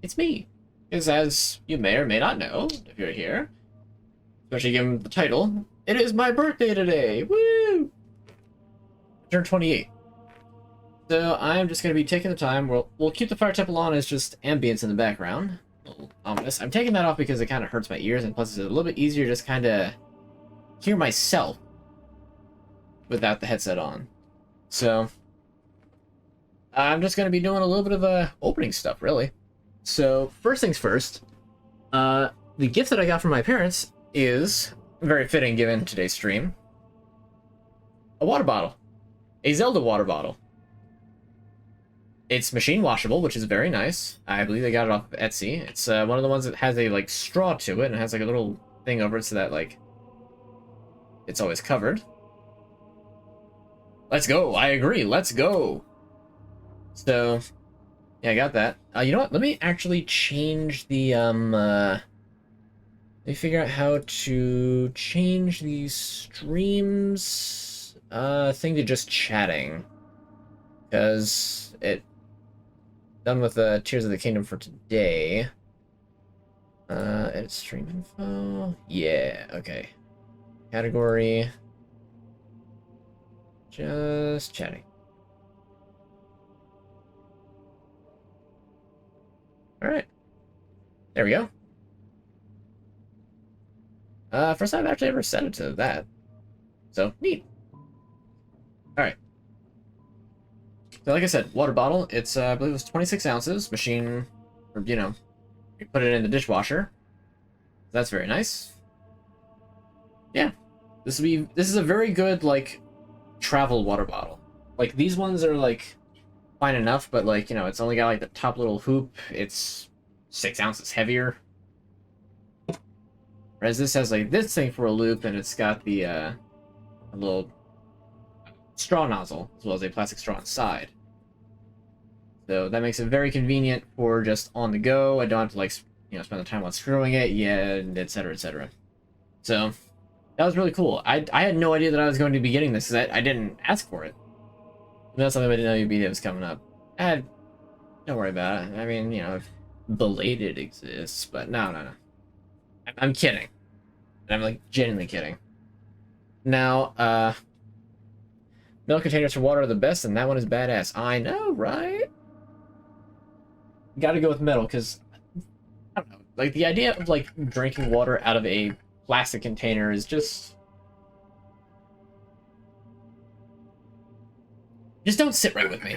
it's me. Because as you may or may not know, if you're here, especially given the title, it is my birthday today! Woo! I turned 28. So I'm just going to be taking the time. We'll keep the fire temple on as just ambience in the background. A little ominous. I'm taking that off because it kind of hurts my ears, and plus it's a little bit easier to just kind of hear myself without the headset on. So I'm just going to be doing a little bit of opening stuff, really. So first things first, the gift that I got from my parents is very fitting given today's stream. A water bottle. A Zelda water bottle. It's machine washable, which is very nice. I believe they got it off of Etsy. It's one of the ones that has a like straw to it and has like a little thing over it so that like it's always covered. Let's go. I agree. Let's go. So yeah, I got that. You know what? Let me actually change the let me figure out how to change the streams thing to just chatting, because it done with the Tears of the Kingdom for today. Edit stream info. Yeah, okay. Category. Just chatting. Alright. There we go. First time I've actually ever set it to that. So, neat. Alright. So like I said, water bottle. It's, I believe it was 26 ounces. Machine, or, you know, you put it in the dishwasher. That's very nice. Yeah. This is a very good, like, travel water bottle. Like, these ones are, like, fine enough, but, like, you know, it's only got, like, the top little hoop. It's 6 ounces heavier. Whereas this has, like, this thing for a loop, and it's got the, a little straw nozzle, as well as a plastic straw inside. So that makes it very convenient for just on the go. I don't have to, like, you know, spend the time on screwing it, and etc., etc. So that was really cool. I had no idea that I was going to be getting this, because I didn't ask for it. That's something I didn't know you'd be, that was coming up. Don't worry about it. I mean, you know, if belated exists, but no. I'm kidding. I'm, like, genuinely kidding. Now, milk containers for water are the best, and that one is badass. I know, right? Gotta go with metal, because, I don't know, like, the idea of, like, drinking water out of a plastic container is just don't sit right with me.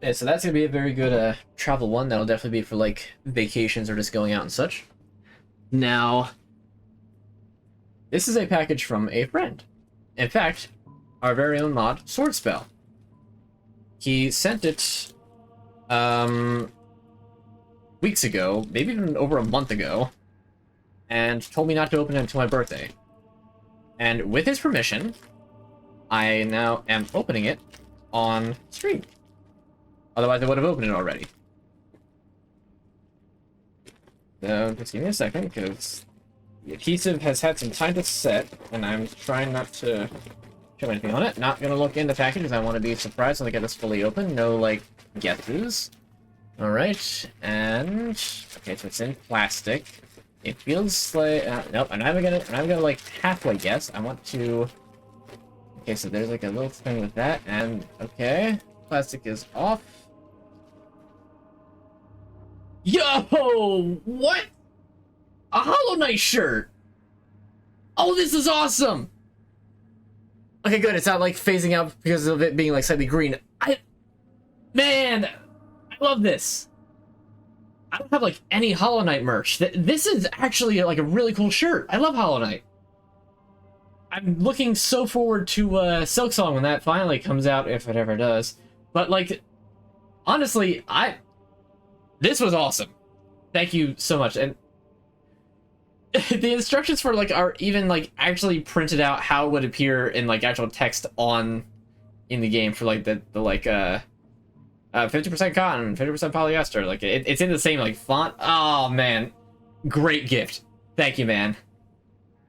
Yeah, so that's gonna be a very good travel one. That'll definitely be for, like, vacations or just going out and such. Now, this is a package from a friend. In fact, our very own mod, Swordspell. He sent it weeks ago, maybe even over a month ago, and told me not to open it until my birthday. And with his permission, I now am opening it on stream. Otherwise, I would have opened it already. So, just give me a second, because the adhesive has had some time to set, and I'm trying not to show anything on it. Not gonna look in the package, because I want to be surprised when I get this fully open. No, like, guesses. Alright, and... okay, so it's in plastic. It feels like... nope, I'm not gonna, like, halfway guess. I want to... okay, so there's, like, a little thing with that, and... okay, plastic is off. Yo! What? A Hollow Knight shirt! Oh, this is awesome! Okay, good. It's not, like, phasing out because of it being, like, slightly green. Man! I love this! I don't have, like, any Hollow Knight merch. This is actually, like, a really cool shirt. I love Hollow Knight. I'm looking so forward to, Silksong when that finally comes out, if it ever does. But, like, honestly, this was awesome. Thank you so much. And the instructions for, like, are even, like, actually printed out how it would appear in, like, actual text in the game for, like, the 50% cotton, 50% polyester. Like, it's in the same, like, font. Oh, man. Great gift. Thank you, man.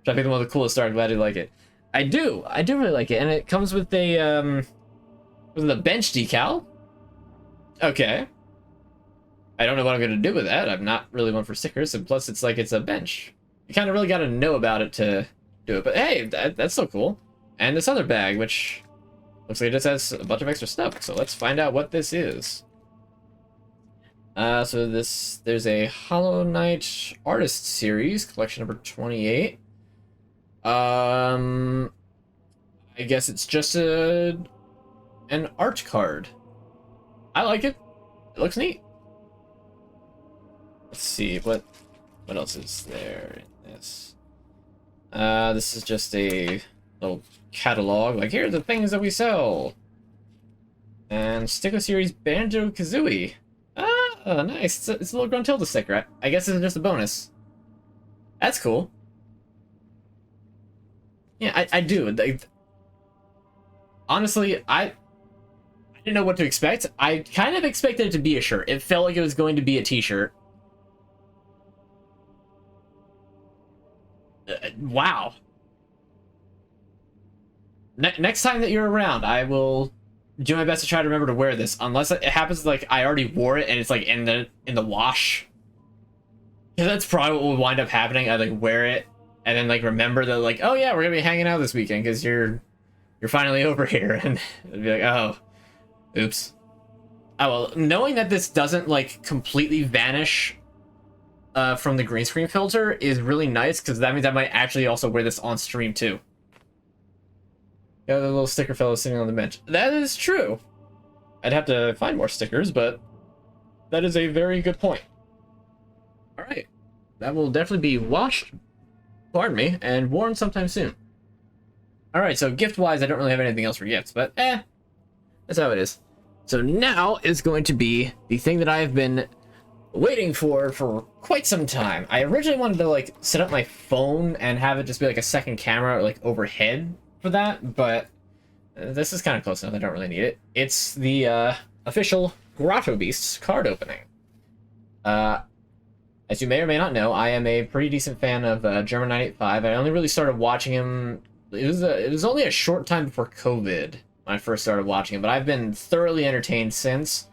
I think one of the coolest art. I'm glad you like it. I do really like it. And it comes with a, with a bench decal. Okay. I don't know what I'm going to do with that. I'm not really one for stickers, and plus it's like it's a bench. You kind of really got to know about it to do it, but hey, that's so cool. And this other bag, which looks like it just has a bunch of extra stuff, so let's find out what this is. So there's a Hollow Knight Artist Series, collection number 28. I guess it's just an art card. I like it. It looks neat. Let's see, what else is there in this? This is just a little catalog. Like, here are the things that we sell. And Sticker Series Banjo-Kazooie. Ah, nice. It's a little Gruntilda sticker. I guess it's just a bonus. That's cool. Yeah, I do. Honestly, I didn't know what to expect. I kind of expected it to be a shirt. It felt like it was going to be a t-shirt. Wow. Next time that you're around, I will do my best to try to remember to wear this. Unless it happens like I already wore it and it's like in the wash. Because that's probably what will wind up happening. I like wear it and then like remember that like, oh yeah, we're gonna be hanging out this weekend because you're finally over here, and it'd be like, oh, oops. Oh well, knowing that this doesn't like completely vanish from the green screen filter is really nice, because that means I might actually also wear this on stream too. Got a little sticker fellow sitting on the bench. That is true. I'd have to find more stickers, but that is a very good point. All right, that will definitely be washed, pardon me, and worn sometime soon. All right, so gift-wise, I don't really have anything else for gifts, but that's how it is. So now is going to be the thing that I have been waiting for quite some time. I originally wanted to like set up my phone and have it just be like a second camera like overhead for that, but this is kind of close enough. I don't really need it. It's the official Grotto Beasts card opening. As you may or may not know, I am a pretty decent fan of German 985. I only really started watching him. It was only a short time before COVID when I first started watching him, but I've been thoroughly entertained since.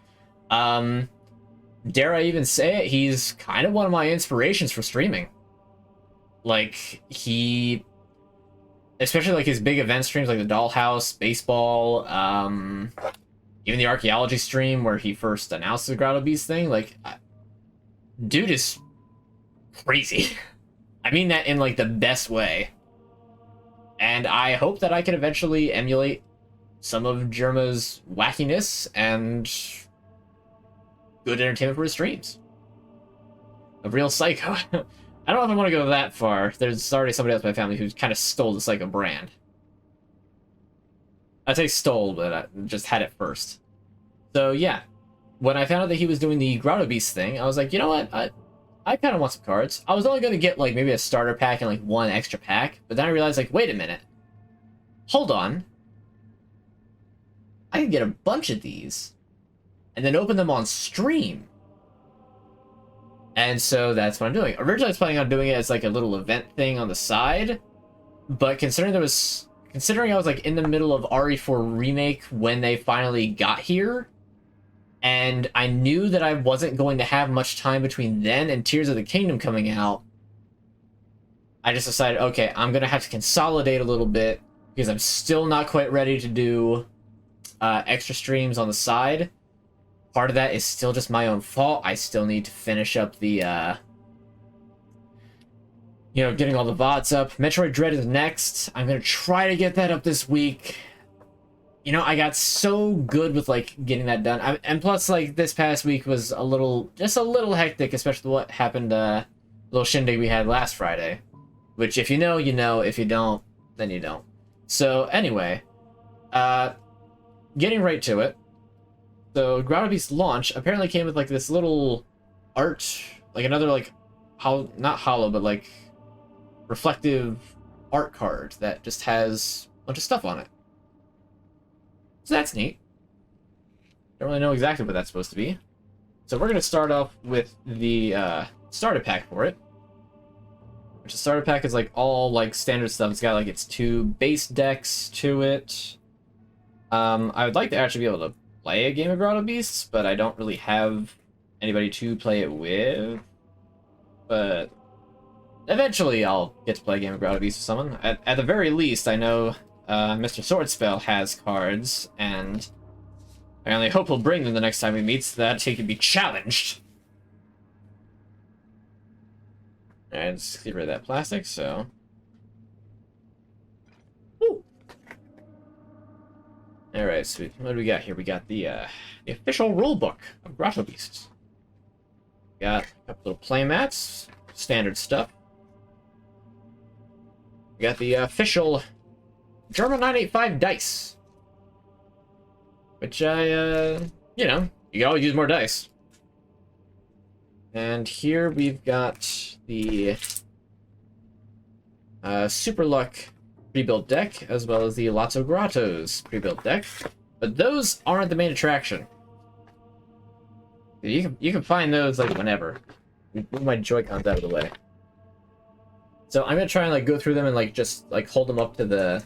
Dare I even say it, he's kind of one of my inspirations for streaming. Like, especially like his big event streams, like the Dollhouse, baseball, even the archaeology stream where he first announced the Grotto Beast thing. Like, dude is crazy. I mean that in like the best way. And I hope that I can eventually emulate some of Germa's wackiness and good entertainment for his streams. A real psycho. I don't know if I want to go that far. There's already somebody else in my family who kind of stole the Psycho brand. I say stole, but I just had it first. So yeah, when I found out that he was doing the Grotto Beast thing, I was like, you know what? I kind of want some cards. I was only going to get like maybe a starter pack and like one extra pack, but then I realized like, wait a minute. Hold on. I can get a bunch of these and then open them on stream. And so that's what I'm doing. Originally I was planning on doing it as like a little event thing on the side, but considering I was like in the middle of RE4 Remake when they finally got here, and I knew that I wasn't going to have much time between then and Tears of the Kingdom coming out, I just decided, okay, I'm going to have to consolidate a little bit, because I'm still not quite ready to do extra streams on the side. Part of that is still just my own fault. I still need to finish up the, getting all the VODs up. Metroid Dread is next. I'm going to try to get that up this week. You know, I got so good with, like, getting that done. And plus, like, this past week was just a little hectic, especially what happened, little shindig we had last Friday. Which, if you know, you know. If you don't, then you don't. So, anyway. Getting right to it. So, Grotto Beast launch apparently came with, like, this little art, like, another, like, not hollow, but, like, reflective art card that just has a bunch of stuff on it. So that's neat. Don't really know exactly what that's supposed to be. So we're going to start off with the starter pack for it. Which the starter pack is like all like standard stuff. It's got like its 2 base decks to it. I would like to actually be able to play a game of Grotto Beasts, but I don't really have anybody to play it with. But eventually I'll get to play a game of Grotto Beasts with someone. At the very least, I know Mr. Swordspell has cards, and I only hope he'll bring them the next time we meet so that he can be challenged. Alright, let's get rid of that plastic, so... Woo! Alright, so what do we got here? We got the official rulebook of Grotto Beasts. Got a couple little playmats, standard stuff. We got the official German 985 dice. Which I, you know, you can always use more dice. And here we've got the Super Luck pre-built deck, as well as the Lots of Grottos pre-built deck. But those aren't the main attraction. You can find those like whenever. Move my Joy-Cons out of the way. So I'm gonna try and like go through them and like just like hold them up to the.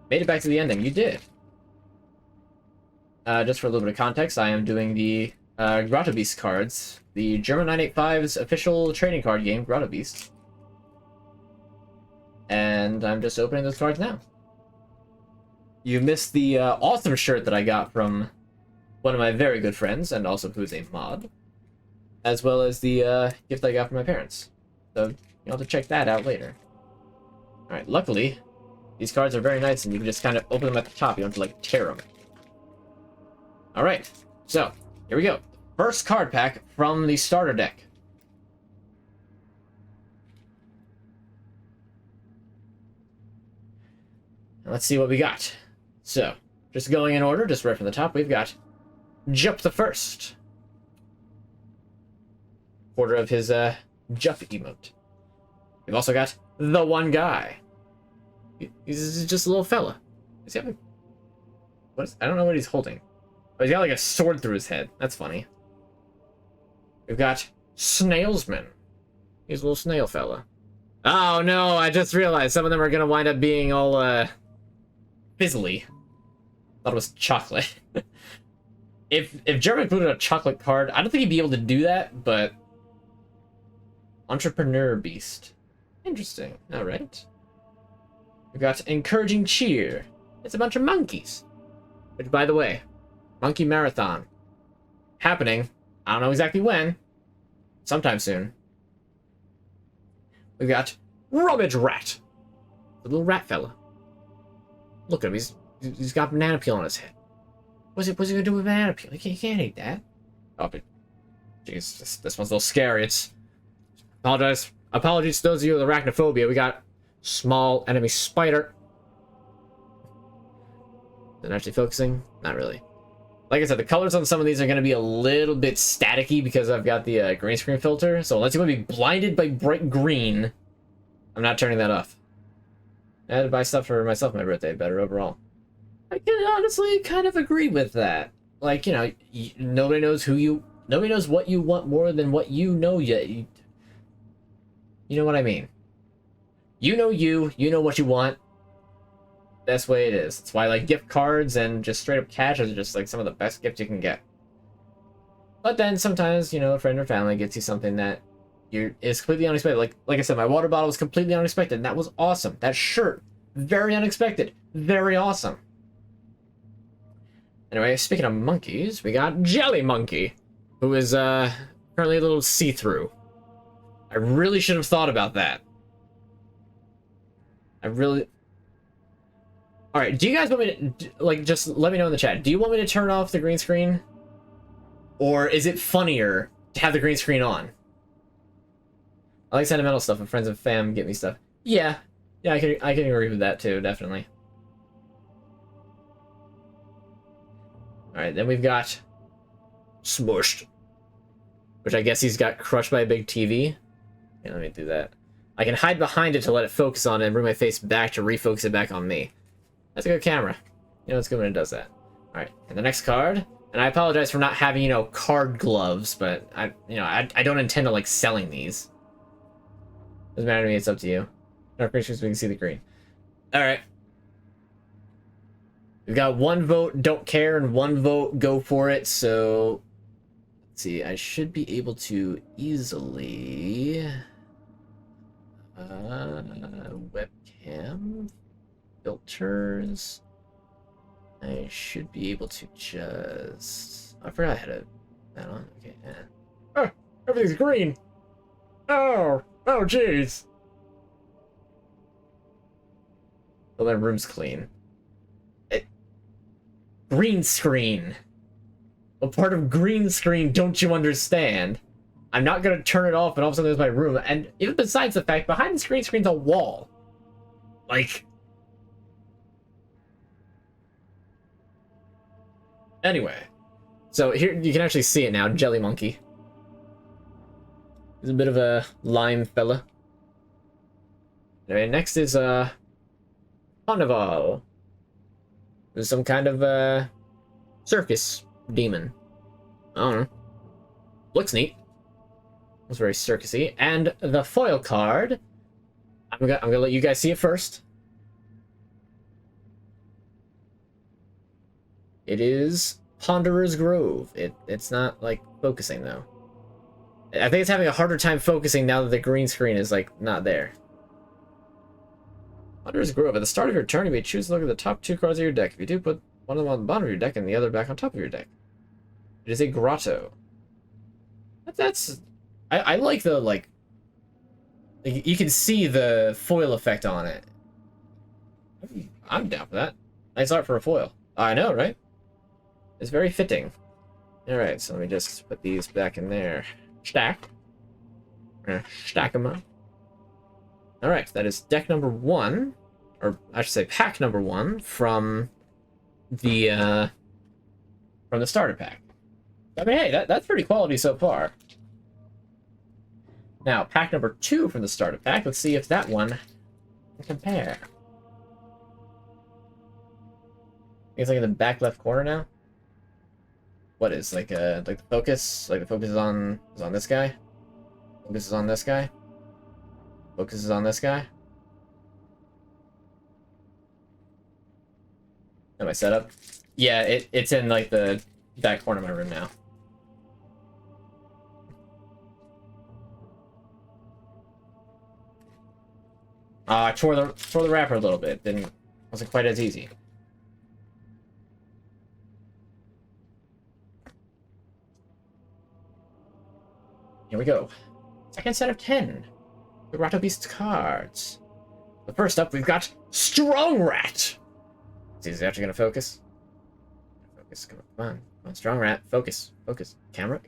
Made it back to the ending. You did. Just for a little bit of context, I am doing the Grotto Beasts cards, the German 985's official trading card game, Grotto Beasts. And I'm just opening those cards now. You missed the awesome shirt that I got from one of my very good friends, and also who's a mod, as well as the gift I got from my parents. So you'll have to check that out later. Alright, luckily, these cards are very nice, and you can just kind of open them at the top. You don't have to, like, tear them. Alright, so, here we go. First card pack from the starter deck. Now let's see what we got. So, just going in order, just right from the top, we've got Jup the First. Quarter of his Jup emote. We've also got The One Guy. He's just a little fella. Does he have a... What is... I don't know what he's holding. Oh, he's got like a sword through his head. That's funny. We've got Snailsman. He's a little snail fella. Oh no, I just realized some of them are gonna wind up being all fizzly. Thought it was chocolate. If Jeremy included a chocolate card, I don't think he'd be able to do that, but Entrepreneur Beast. Interesting. Alright. We've got Encouraging Cheer. It's a bunch of monkeys. Which, by the way, Monkey Marathon. Happening. I don't know exactly when. Sometime soon. We've got Rummage Rat. The little rat fella. Look at him. He's got banana peel on his head. What's he gonna do with banana peel? He can't eat that. Oh, but jeez, this one's a little scary. It's apologies to those of you with arachnophobia. We got Small Enemy Spider. Then actually focusing? Not really. Like I said, the colors on some of these are going to be a little bit staticky because I've got the green screen filter. So unless you want to be blinded by bright green, I'm not turning that off. I had to buy stuff for myself on my birthday. Better overall. I can honestly kind of agree with that. Like, you know, nobody knows nobody knows what you want more than what you know yet. You know what I mean? You know what you want. That's the way it is. That's why, like, gift cards and just straight up cash are just like some of the best gifts you can get. But then sometimes, you know, a friend or family gets you something that is completely unexpected. Like I said, my water bottle was completely unexpected, and that was awesome. That shirt, very unexpected, very awesome. Anyway, speaking of monkeys, we got Jelly Monkey, who is currently a little see-through. I really should have thought about that. Alright, do you guys want me to, like, just let me know in the chat. Do you want me to turn off the green screen? Or is it funnier to have the green screen on? I like sentimental stuff when friends and fam get me stuff. Yeah, I can agree with that too, definitely. Alright, then we've got Smushed. Which I guess he's got crushed by a big TV. Yeah, let me do that. I can hide behind it to let it focus on it and bring my face back to refocus it back on me. That's a good camera. You know, it's good when it does that. Alright, and the next card. And I apologize for not having, you know, card gloves, but I don't intend to, like, selling these. Doesn't matter to me, it's up to you. Dark pictures, we can see the green. Alright. We've got 1 vote don't care and 1 vote go for it, so let's see, I should be able to easily webcam filters. I should be able to just I forgot I had that on. Okay, yeah. Oh, everything's green. Oh jeez. Oh, my room's clean. Green screen. What part of green screen don't you understand? I'm not gonna turn it off and all of a sudden there's my room. And even besides the fact, behind the green screen's a wall. Like... Anyway. So here, you can actually see it now, Jelly Monkey. He's a bit of a lime fella. Anyway, next is, Carnival. There's some kind of, circus demon. I don't know. Looks neat. Looks very circusy. And the foil card. I'm gonna let you guys see it first. It is Ponderer's Grove. It's not, like, focusing, though. I think it's having a harder time focusing now that the green screen is, like, not there. Ponderer's Grove. At the start of your turn, you may choose to look at the top 2 cards of your deck. If you do, put one of them on the bottom of your deck and the other back on top of your deck. It is a grotto. That's... I like the, like... You can see the foil effect on it. I'm down for that. Nice art for a foil. I know, right? It's very fitting. Alright, so let me just put these back in there. Stack. Stack them up. Alright, that is deck number 1. Or, I should say pack number 1 from the starter pack. I mean, hey, that's pretty quality so far. Now, pack number 2 from the starter pack. Let's see if that one can compare. It's like in the back left corner now. What is like the focus? Like the focus is on this guy. Focus is on this guy. Focus is on this guy. Am I set up? Yeah, it's in like the back corner of my room now. I tore the wrapper a little bit. Wasn't quite as easy. Here we go. Second set of 10. The Grotto Beasts cards. The first up, we've got Strong Rat. Is he actually gonna focus? Focus, come on, come on, Strong Rat, focus, focus. Camera.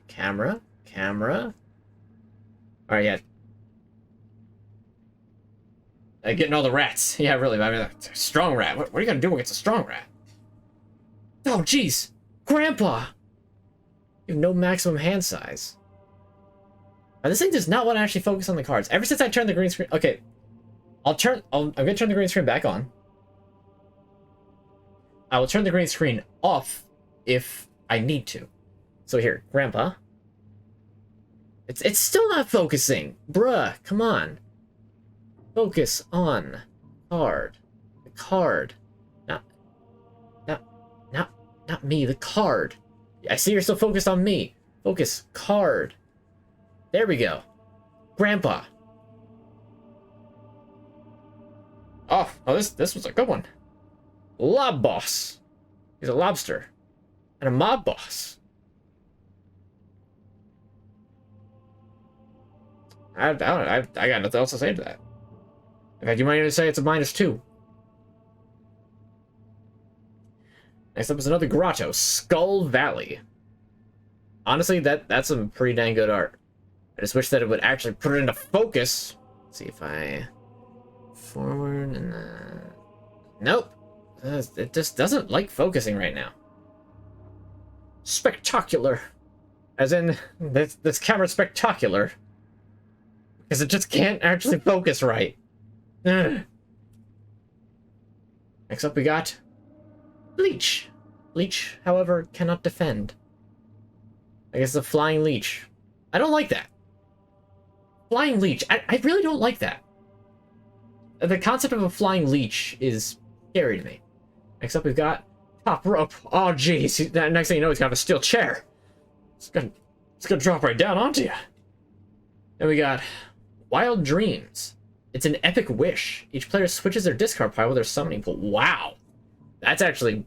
Alright, yeah. Getting all the rats. Yeah, really, I mean, Strong Rat. What are you gonna do against a Strong Rat? Oh, jeez. Grandpa! You have no maximum hand size. This thing does not want to actually focus on the cards. Ever since I turned the green screen... Okay. I'm gonna turn the green screen back on. I will turn the green screen off if I need to. So here, Grandpa. It's still not focusing. Bruh, come on. Focus on card. The card. Not me, the card. I see you're still focused on me. Focus, card. There we go. Grandpa. Oh, this was a good one. Lob boss. He's a lobster. And a mob boss. I got nothing else to say to that. In fact, you might even say it's a -2. Next up is another grotto, Skull Valley. Honestly, that's some pretty dang good art. I just wish that it would actually put it into focus. Let's see if I forward and nope. It just doesn't like focusing right now. Spectacular. As in, this camera's spectacular. Because it just can't actually focus right. Ugh. Next up we got Leech. Leech, however, cannot defend. I guess the Flying Leech. I don't like that. Flying Leech. I really don't like that. The concept of a Flying Leech is scary to me. Next up we've got Top rope. Oh, jeez. Next thing you know, he's got a steel chair. It's gonna drop right down onto you. Then we got Wild Dreams. It's an epic wish. Each player switches their discard pile with their summoning pool. Wow. That's actually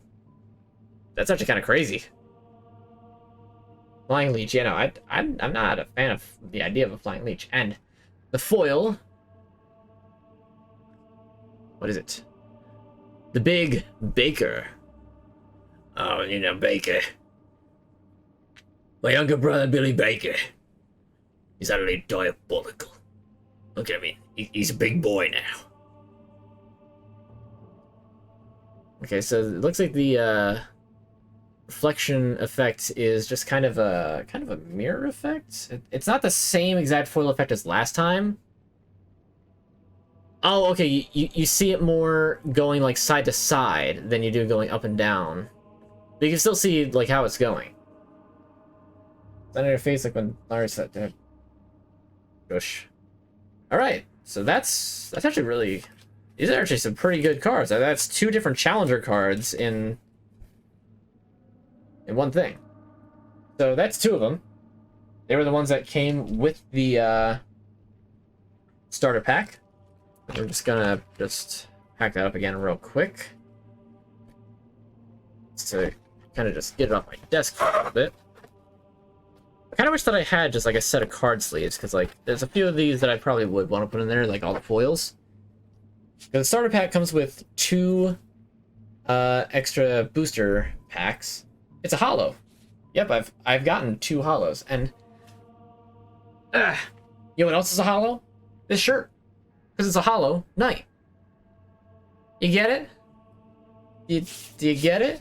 kind of crazy. Flying Leech. Yeah, no, I'm not a fan of the idea of a Flying Leech. And the foil. What is it? The Big Baker. Oh, you know, Baker. My younger brother, Billy Baker. He's utterly diabolical. Look at me. He's a big boy now. Okay, so it looks like the reflection effect is just kind of a mirror effect. It's not the same exact foil effect as last time. Oh, okay. You see it more going like side to side than you do going up and down. But you can still see like how it's going. It's on your face like when Larry said that. Gosh. All right. So that's actually really. These are actually some pretty good cards. That's two different challenger cards in one thing. So that's two of them. They were the ones that came with the starter pack. We're just gonna pack that up again real quick. Just to kind of just get it off my desk for a little bit. I kind of wish that I had just like a set of card sleeves, because like there's a few of these that I probably would want to put in there, like all the foils. Because the starter pack comes with two extra booster packs. It's a holo. Yep, I've gotten two holos, and you know what else is a holo? This shirt, because it's a holo knight. You get it? Do you get it?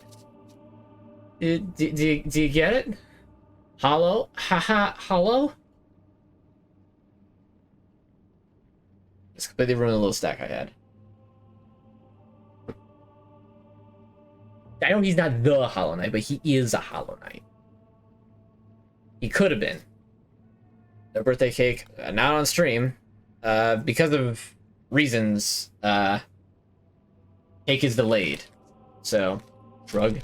Do you get it? Holo? Haha, holo? Just completely ruined the little stack I had. I know he's not the Hollow Knight, but he is a Hollow Knight. He could have been. The birthday cake, not on stream. Because of reasons, cake is delayed. So, shrug.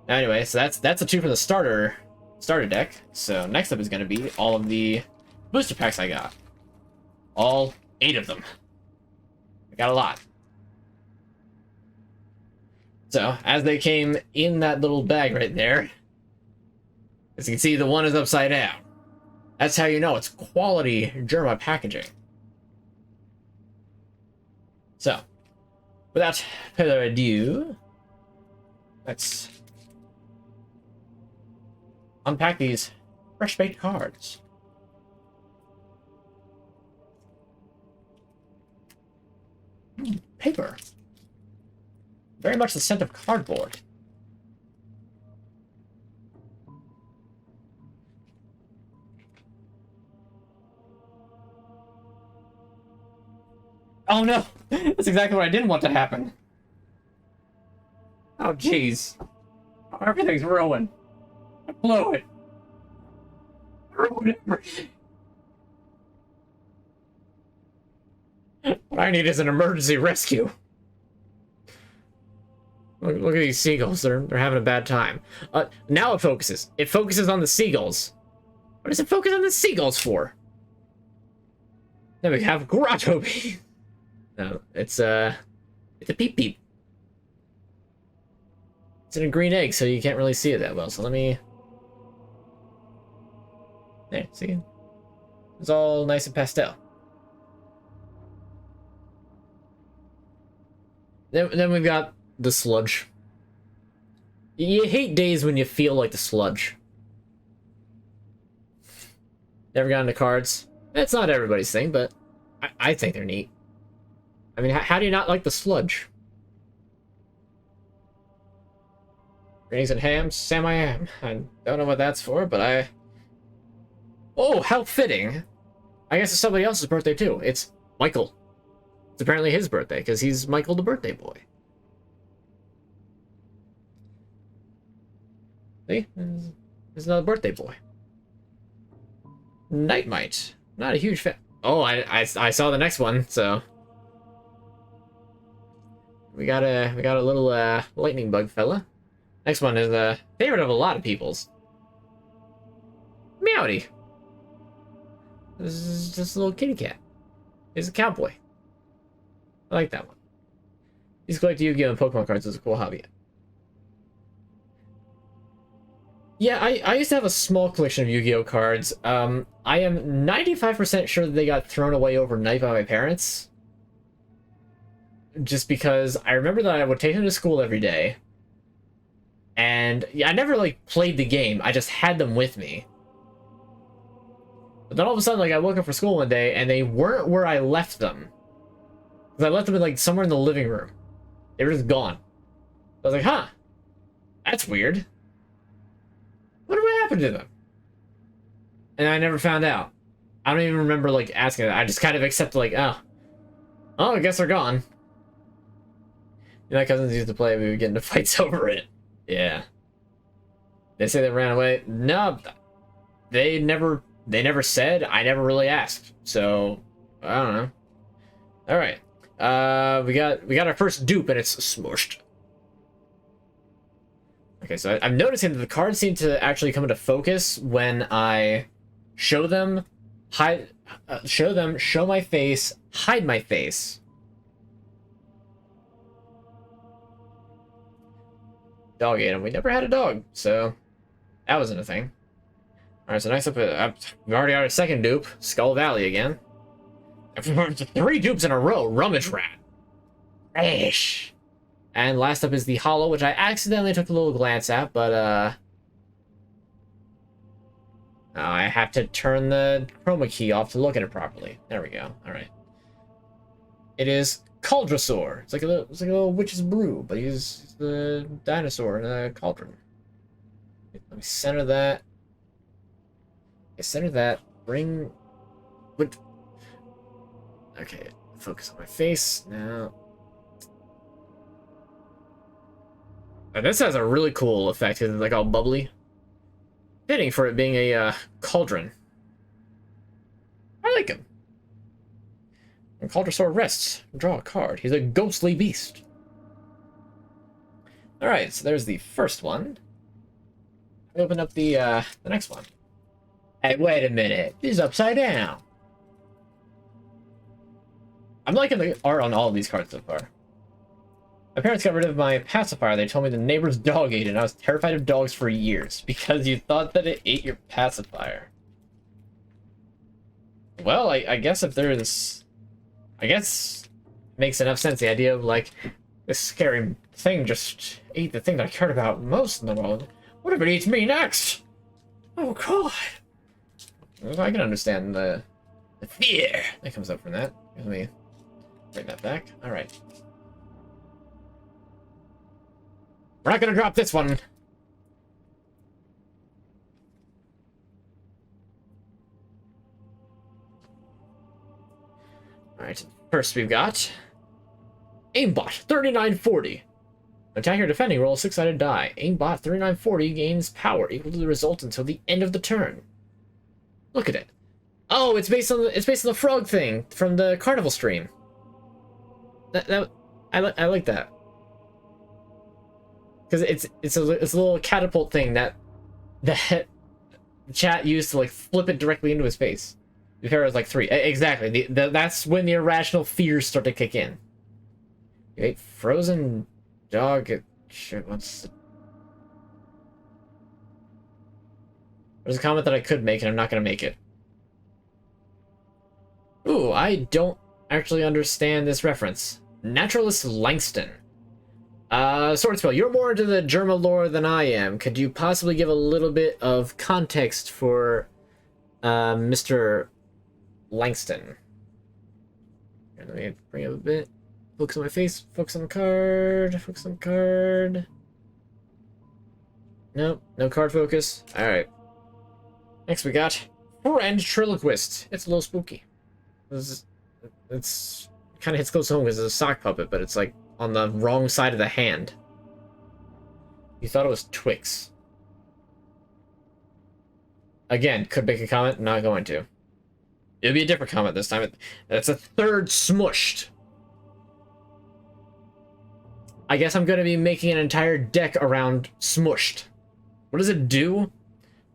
Anyway, so that's a two for the starter deck. So next up is going to be all of the booster packs I got. All 8 of them. I got a lot. So, as they came in that little bag right there, as you can see, the one is upside down. That's how you know it's quality Germa packaging. So, without further ado, let's unpack these fresh-baked cards. Paper. Very much the scent of cardboard. Oh no! That's exactly what I didn't want to happen. Oh jeez. Oh, everything's ruined. I blew it. I ruined everything. What I need is an emergency rescue. Look at these seagulls. They're having a bad time. Now it focuses. It focuses on the seagulls. What does it focus on the seagulls for? Then we have Grotto Beasts. No, it's a peep peep. It's in a green egg, so you can't really see it that well. So let me. There, see? It's all nice and pastel. Then we've got the sludge. You hate days when you feel like the sludge. Never got into cards. It's not everybody's thing, but I think they're neat. I mean, how do you not like the sludge? Greetings and hams, Sam I am. I don't know what that's for, but I... Oh, how fitting. I guess it's somebody else's birthday too. It's Michael. It's apparently his birthday, because he's Michael the birthday boy. See? There's another birthday boy. Nightmite. Not a huge fan. Oh, I saw the next one, so... We got a little lightning bug fella. Next one is a favorite of a lot of people's. Meowdy. This is just a little kitty cat. He's a cowboy. I like that one. He's collecting Yu-Gi-Oh! And Pokemon cards is a cool hobby. Yeah, I used to have a small collection of Yu-Gi-Oh! Cards. I am 95% sure that they got thrown away overnight by my parents. Just because I remember that I would take them to school every day. And yeah, I never like played the game. I just had them with me. But then all of a sudden, like I woke up for school one day and they weren't where I left them. Because I left them in like somewhere in the living room. They were just gone. I was like, huh. That's weird. What happened to them? And I never found out. I don't even remember like asking it. I just kind of accepted like, oh, I guess they're gone. You know, my cousins used to play, we would get into fights over it. Yeah. They say they ran away. No, they never said. I never really asked. So I don't know. All right. We got our first dupe and it's smushed. Okay, so I'm noticing that the cards seem to actually come into focus when I show them, show my face, hide my face. Dog ate him. We never had a dog, so that wasn't a thing. All right, so next up, we already got a second dupe, Skull Valley again. 3 dupes in a row, Rummage Rat. Ish. And last up is the Hollow, which I accidentally took a little glance at, but I have to turn the chroma key off to look at it properly. There we go. All right. It is Caldrasaur. It's like a little witch's brew, but he's the dinosaur in a cauldron. Let me center that. Okay, center that. Bring. What? Okay. Focus on my face now. And this has a really cool effect. It's like all bubbly. Fitting for it being a cauldron. I like him. When Caldrasaur rests, draw a card. He's a ghostly beast. Alright, so there's the first one. Open up the next one. Hey, wait a minute. This is upside down. I'm liking the art on all of these cards so far. My parents got rid of my pacifier. They told me the neighbor's dog ate it, and I was terrified of dogs for years because you thought that it ate your pacifier. Well, I guess if there's... I guess it makes enough sense. The idea of, like, this scary thing just ate the thing that I cared about most in the world. What if it eats me next? Oh, God. I can understand the fear that comes up from that. Let me bring that back. All right. We're not going to drop this one. Alright, first we've got Aimbot 3940. Attack or defending, roll a 6-sided die. Aimbot 3940 gains power equal to the result until the end of the turn. Look at it. Oh, it's based on the frog thing from the carnival stream. I like that. Because it's a little catapult thing that chat used to like flip it directly into his face. The pair was like 3. Exactly. That's when the irrational fears start to kick in. Wait, frozen dog. Shit, what's... There's a comment that I could make, and I'm not going to make it. Ooh, I don't actually understand this reference. Naturalist Langston. Swordspell, you're more into the Germa lore than I am. Could you possibly give a little bit of context for Mr. Langston? Here, let me bring it up a bit. Focus on my face. Focus on the card. Focus on the card. Nope, no card focus. Alright. Next we got Ventriloquist. It's a little spooky. It's kind of hits close to home because it's a sock puppet, but it's like on the wrong side of the hand. You thought it was Twix. Again, could make a comment, not going to. It'll be a different comment this time. That's a third smushed. I guess I'm going to be making an entire deck around Smushed. What does it do?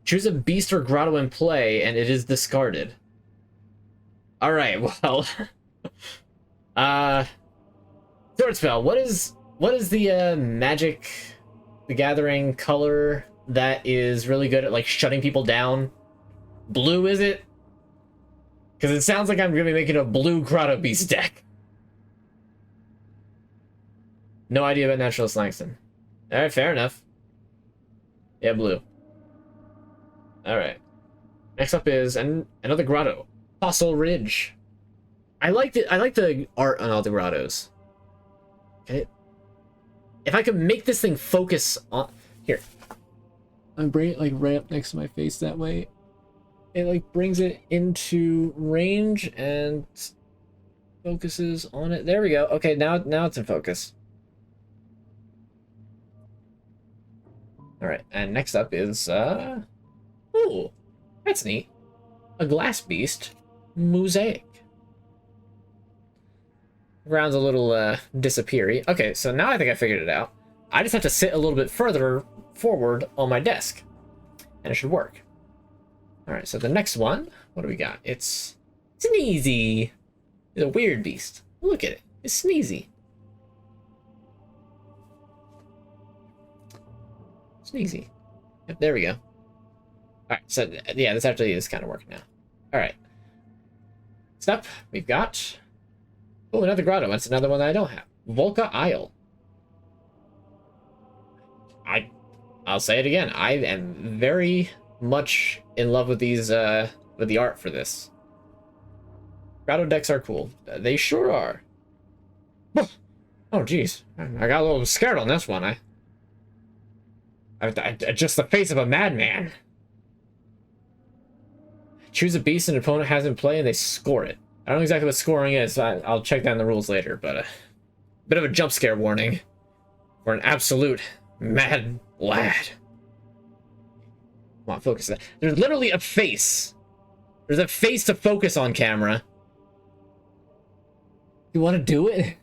Choose a beast or grotto in play, and it is discarded. Alright, well... Sword spell. What is the Magic the Gathering color that is really good at, like, shutting people down? Blue, is it? Because it sounds like I'm going to be making a blue Grotto Beast deck. No idea about Naturalist Langston. Alright, fair enough. Yeah, blue. Alright. Next up is another grotto. Fossil Ridge. I like the art on all the grottos. Okay. If I could make this thing focus on... Here. I'm bringing it, like, right up next to my face that way. It, like, brings it into range and focuses on it. There we go. Okay, now it's in focus. Alright, and next up is, ooh, that's neat. A glass beast mosaic. Ground's a little, disappeary. Okay, so now I think I figured it out. I just have to sit a little bit further forward on my desk, and it should work. Alright, so the next one, what do we got? It's Sneezy. It's a weird beast. Look at it. It's Sneezy. Sneezy. Yep, there we go. Alright, so yeah, this actually is kind of working now. Alright. Next up, we've got... Oh, another grotto. That's another one that I don't have. Volca Isle. I'll say it again. I am very much in love with these, with the art for this. Grotto decks are cool. They sure are. Oh, jeez. I got a little scared on this one. Just the face of a madman. Choose a beast an opponent has in play and they score it. I don't know exactly what scoring is. I'll check down the rules later, but a bit of a jump scare warning for an absolute mad lad. Come on, focus that. There's literally a face. There's a face to focus on camera. You want to do it?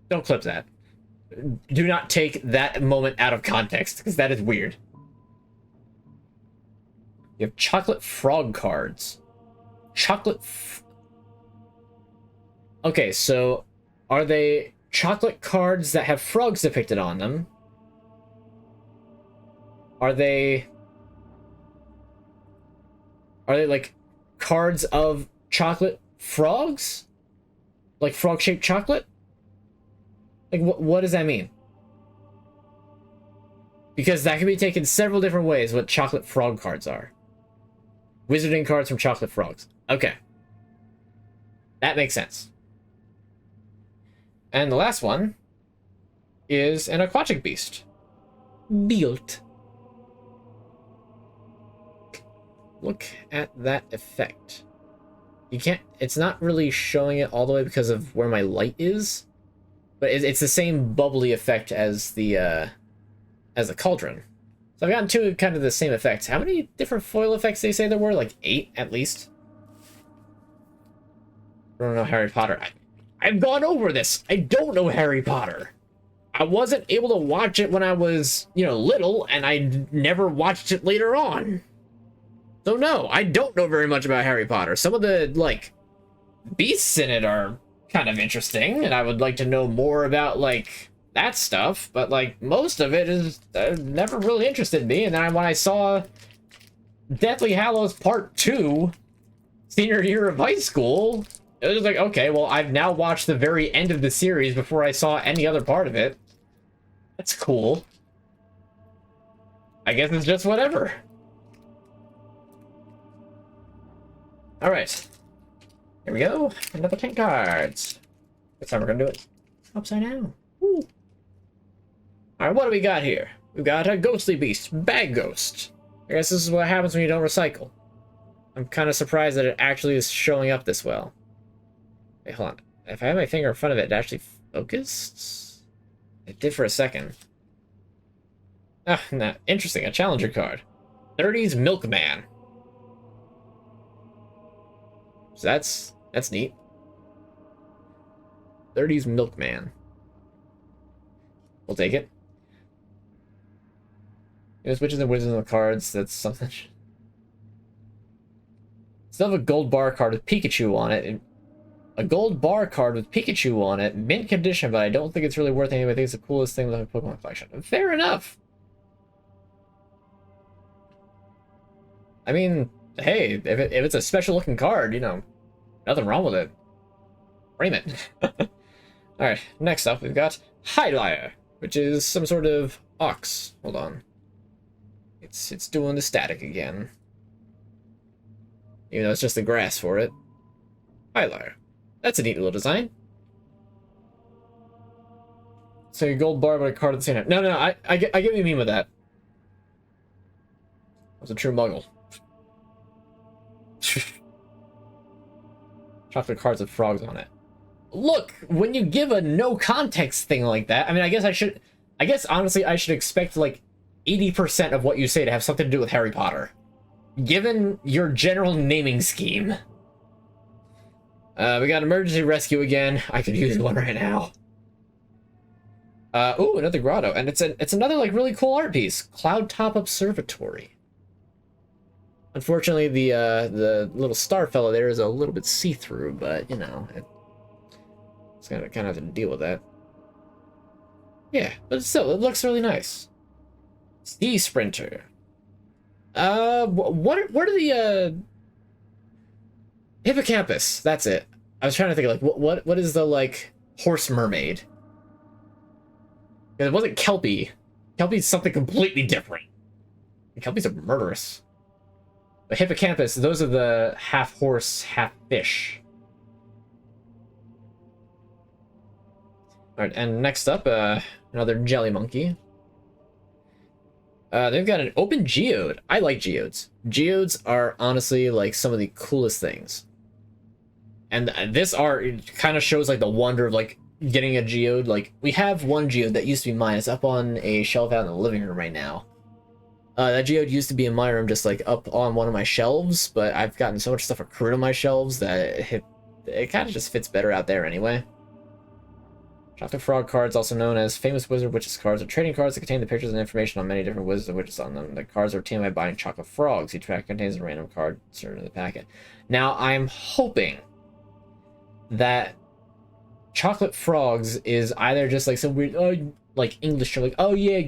Don't clip that. Do not take that moment out of context, because that is weird. You have chocolate frog cards. Okay, so are they chocolate cards that have frogs depicted on them? Are they like cards of chocolate frogs? Like frog-shaped chocolate? Like what does that mean? Because that can be taken several different ways, what chocolate frog cards are. Wizarding cards from chocolate frogs. Okay. That makes sense. And the last one is an aquatic beast. Built. Look at that effect. You can't... It's not really showing it all the way because of where my light is. But it's the same bubbly effect as the cauldron. So I've gotten two kind of the same effects. How many different foil effects they say there were? Like 8 at least. I don't know Harry Potter. I've gone over this. I don't know Harry Potter. I wasn't able to watch it when I was, you know, little, and I never watched it later on. So no, I don't know very much about Harry Potter. Some of the, like, beasts in it are kind of interesting, and I would like to know more about, like, that stuff, but, like, most of it is never really interested me. And then when I saw Deathly Hallows Part 2, senior year of high school, it was like, okay, well, I've now watched the very end of the series before I saw any other part of it. That's cool. I guess it's just whatever. Alright. Here we go. Another 10 cards. This time we're gonna do it upside down. Woo. Alright, what do we got here? We've got a ghostly beast. Bag ghost. I guess this is what happens when you don't recycle. I'm kind of surprised that it actually is showing up this well. Wait, hold on. If I have my finger in front of it, it actually focused? It did for a second. Ah, nah, interesting. A challenger card. 30s Milkman. So that's neat. 30s Milkman. We'll take it. There's witches and wizards on the cards. That's something. Still have a gold bar card with Pikachu on it. A gold bar card with Pikachu on it. Mint condition, but I don't think it's really worth anything. I think it's the coolest thing with a Pokemon collection. Fair enough. I mean, hey, if it's a special looking card, you know, nothing wrong with it. Frame it. Alright, next up we've got Highlighter, which is some sort of ox. Hold on. It's doing the static again. Even though it's just the grass for it. Highlighter. That's a neat little design. So a gold bar but a card at the same time. No, I get what you mean with that. I was a true muggle. Chocolate cards with frogs on it. Look, when you give a no context thing like that, I mean, I guess honestly I should expect like 80% of what you say to have something to do with Harry Potter. Given your general naming scheme. We got emergency rescue again. I could use one right now. Ooh, another grotto, and it's another like really cool art piece. Cloud Top Observatory. Unfortunately, the little star fella there is a little bit see-through, but you know, it's gonna kind of have to deal with that. Yeah, but still, it looks really nice. Sea Sprinter. What are the hippocampus? That's it. I was trying to think of, like what is the like horse mermaid? It wasn't Kelpie. Kelpie's something completely different. Kelpies are murderous. But hippocampus, those are the half horse, half fish. Alright, and next up, another jelly monkey. They've got an open geode. I like geodes. Geodes are honestly like some of the coolest things. And this art kind of shows like the wonder of like getting a geode. Like, we have one geode that used to be mine. It's up on a shelf out in the living room right now. That geode used to be in my room, just like up on one of my shelves, but I've gotten so much stuff accrued on my shelves that it kind of just fits better out there anyway. Chocolate Frog cards, also known as Famous Wizard Witches cards, are trading cards that contain the pictures and information on many different wizards and witches on them. The cards are obtained by buying Chocolate Frogs. Each pack contains a random card inserted in the packet. Now, I'm hoping that Chocolate Frogs is either just like some weird, like English term, like, oh yeah,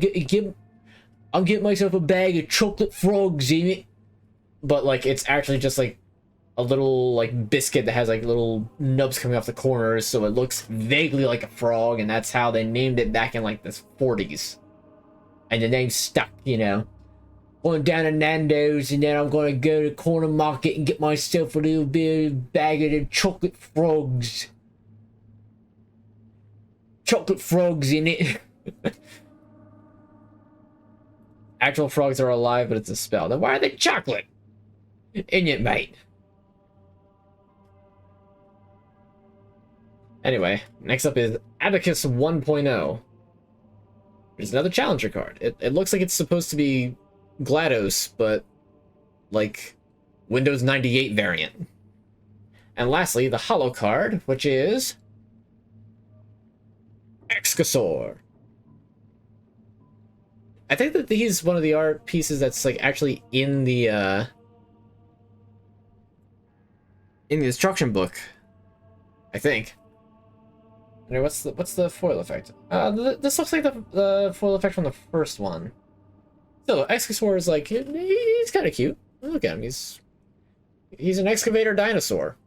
I'm getting myself a bag of chocolate frogs in it. But like, it's actually just like a little like biscuit that has like little nubs coming off the corners, so it looks vaguely like a frog, and that's how they named it back in like the 40s. And the name stuck, you know. Going down to Nando's, and then I'm gonna go to the corner market and get myself a little bit of bag of the chocolate frogs. Chocolate frogs in it. Actual frogs are alive, but it's a spell. Then why are they chocolate? Isn't it, mate? Anyway, next up is Abacus 1.0. There's another challenger card. It looks like it's supposed to be GLaDOS, but like Windows 98 variant. And lastly, the holo card, which is Excavasaur. I think that he's one of the art pieces that's like actually in the instruction book. I think. Anyway, what's the foil effect? This looks like the foil effect from the first one. So Excavasaur is like, he's kind of cute. Look at him. He's an excavator dinosaur.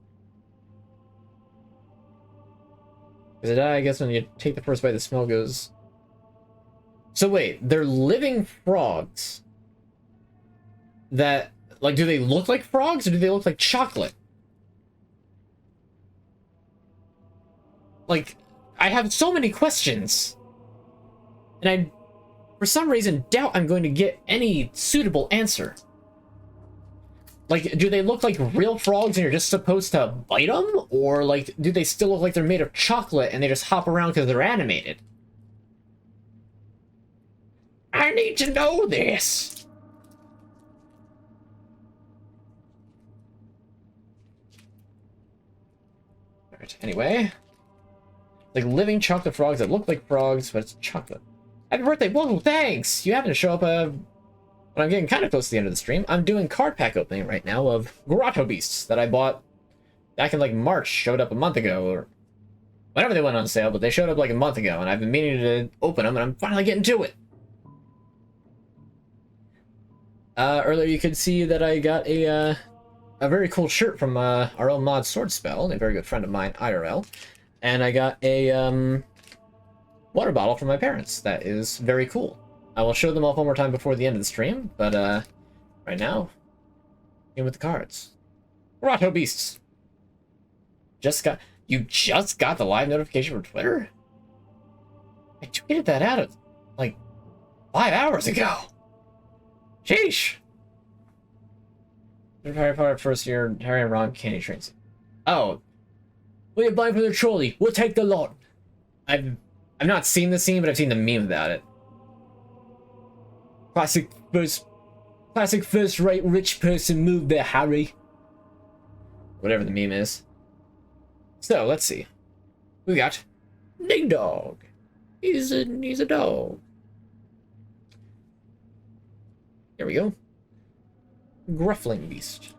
Because I guess when you take the first bite, the smell goes. So wait, they're living frogs. That, like, do they look like frogs or do they look like chocolate? Like, I have so many questions. And I, for some reason, doubt I'm going to get any suitable answer. Like, do they look like real frogs and you're just supposed to bite them? Or, like, do they still look like they're made of chocolate and they just hop around because they're animated? I need to know this! Alright, anyway. Like living chocolate frogs that look like frogs, but it's chocolate. Happy birthday! Whoa, thanks! You happen to show up when I'm getting kind of close to the end of the stream. I'm doing card pack opening right now of Grotto Beasts that I bought back in like March, showed up a month ago, or whenever they went on sale, but they showed up like a month ago, and I've been meaning to open them, and I'm finally getting to it. Earlier you could see that I got a very cool shirt from our own mod Swordspell, a very good friend of mine, IRL, and I got a water bottle from my parents. That is very cool. I will show them off one more time before the end of the stream, but right now, in with the cards. Grotto Beasts. You just got the live notification from Twitter? I tweeted that out like 5 hours ago. Sheesh. Harry Potter first year, Harry and Ron candy trains. Oh. What are you buying for the trolley? We'll take the lot. I've not seen the scene, but I've seen the meme about it. Classic first-rate rich person move there, Harry. Whatever the meme is. So, let's see. We got Ding Dog. He's a dog. Here we go. Gruffling Beast.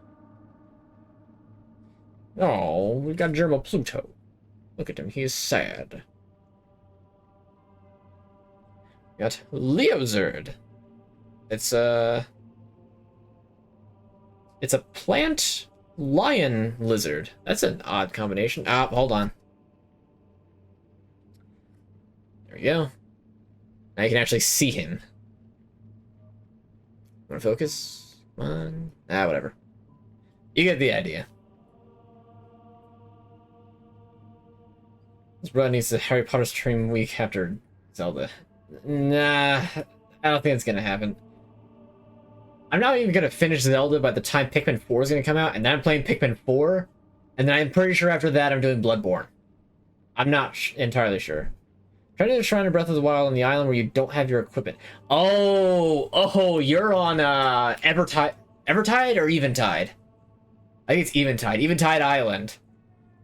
Oh, we got Germa Pluto. Look at him, he is sad. We got Leozard. It's a plant lion lizard. That's an odd combination. Ah, hold on. There we go. Now you can actually see him. Want to focus? Come on. Ah, whatever. You get the idea. This brother needs the Harry Potter stream week after Zelda. Nah, I don't think it's gonna happen. I'm not even gonna finish Zelda by the time Pikmin 4 is gonna come out, and then I'm playing Pikmin 4, and then I'm pretty sure after that I'm doing Bloodborne. I'm not entirely sure. Try to do the Shrine of Breath of the Wild on the island where you don't have your equipment. Oh, you're on Evertide or Eventide? I think it's Eventide. Eventide Island.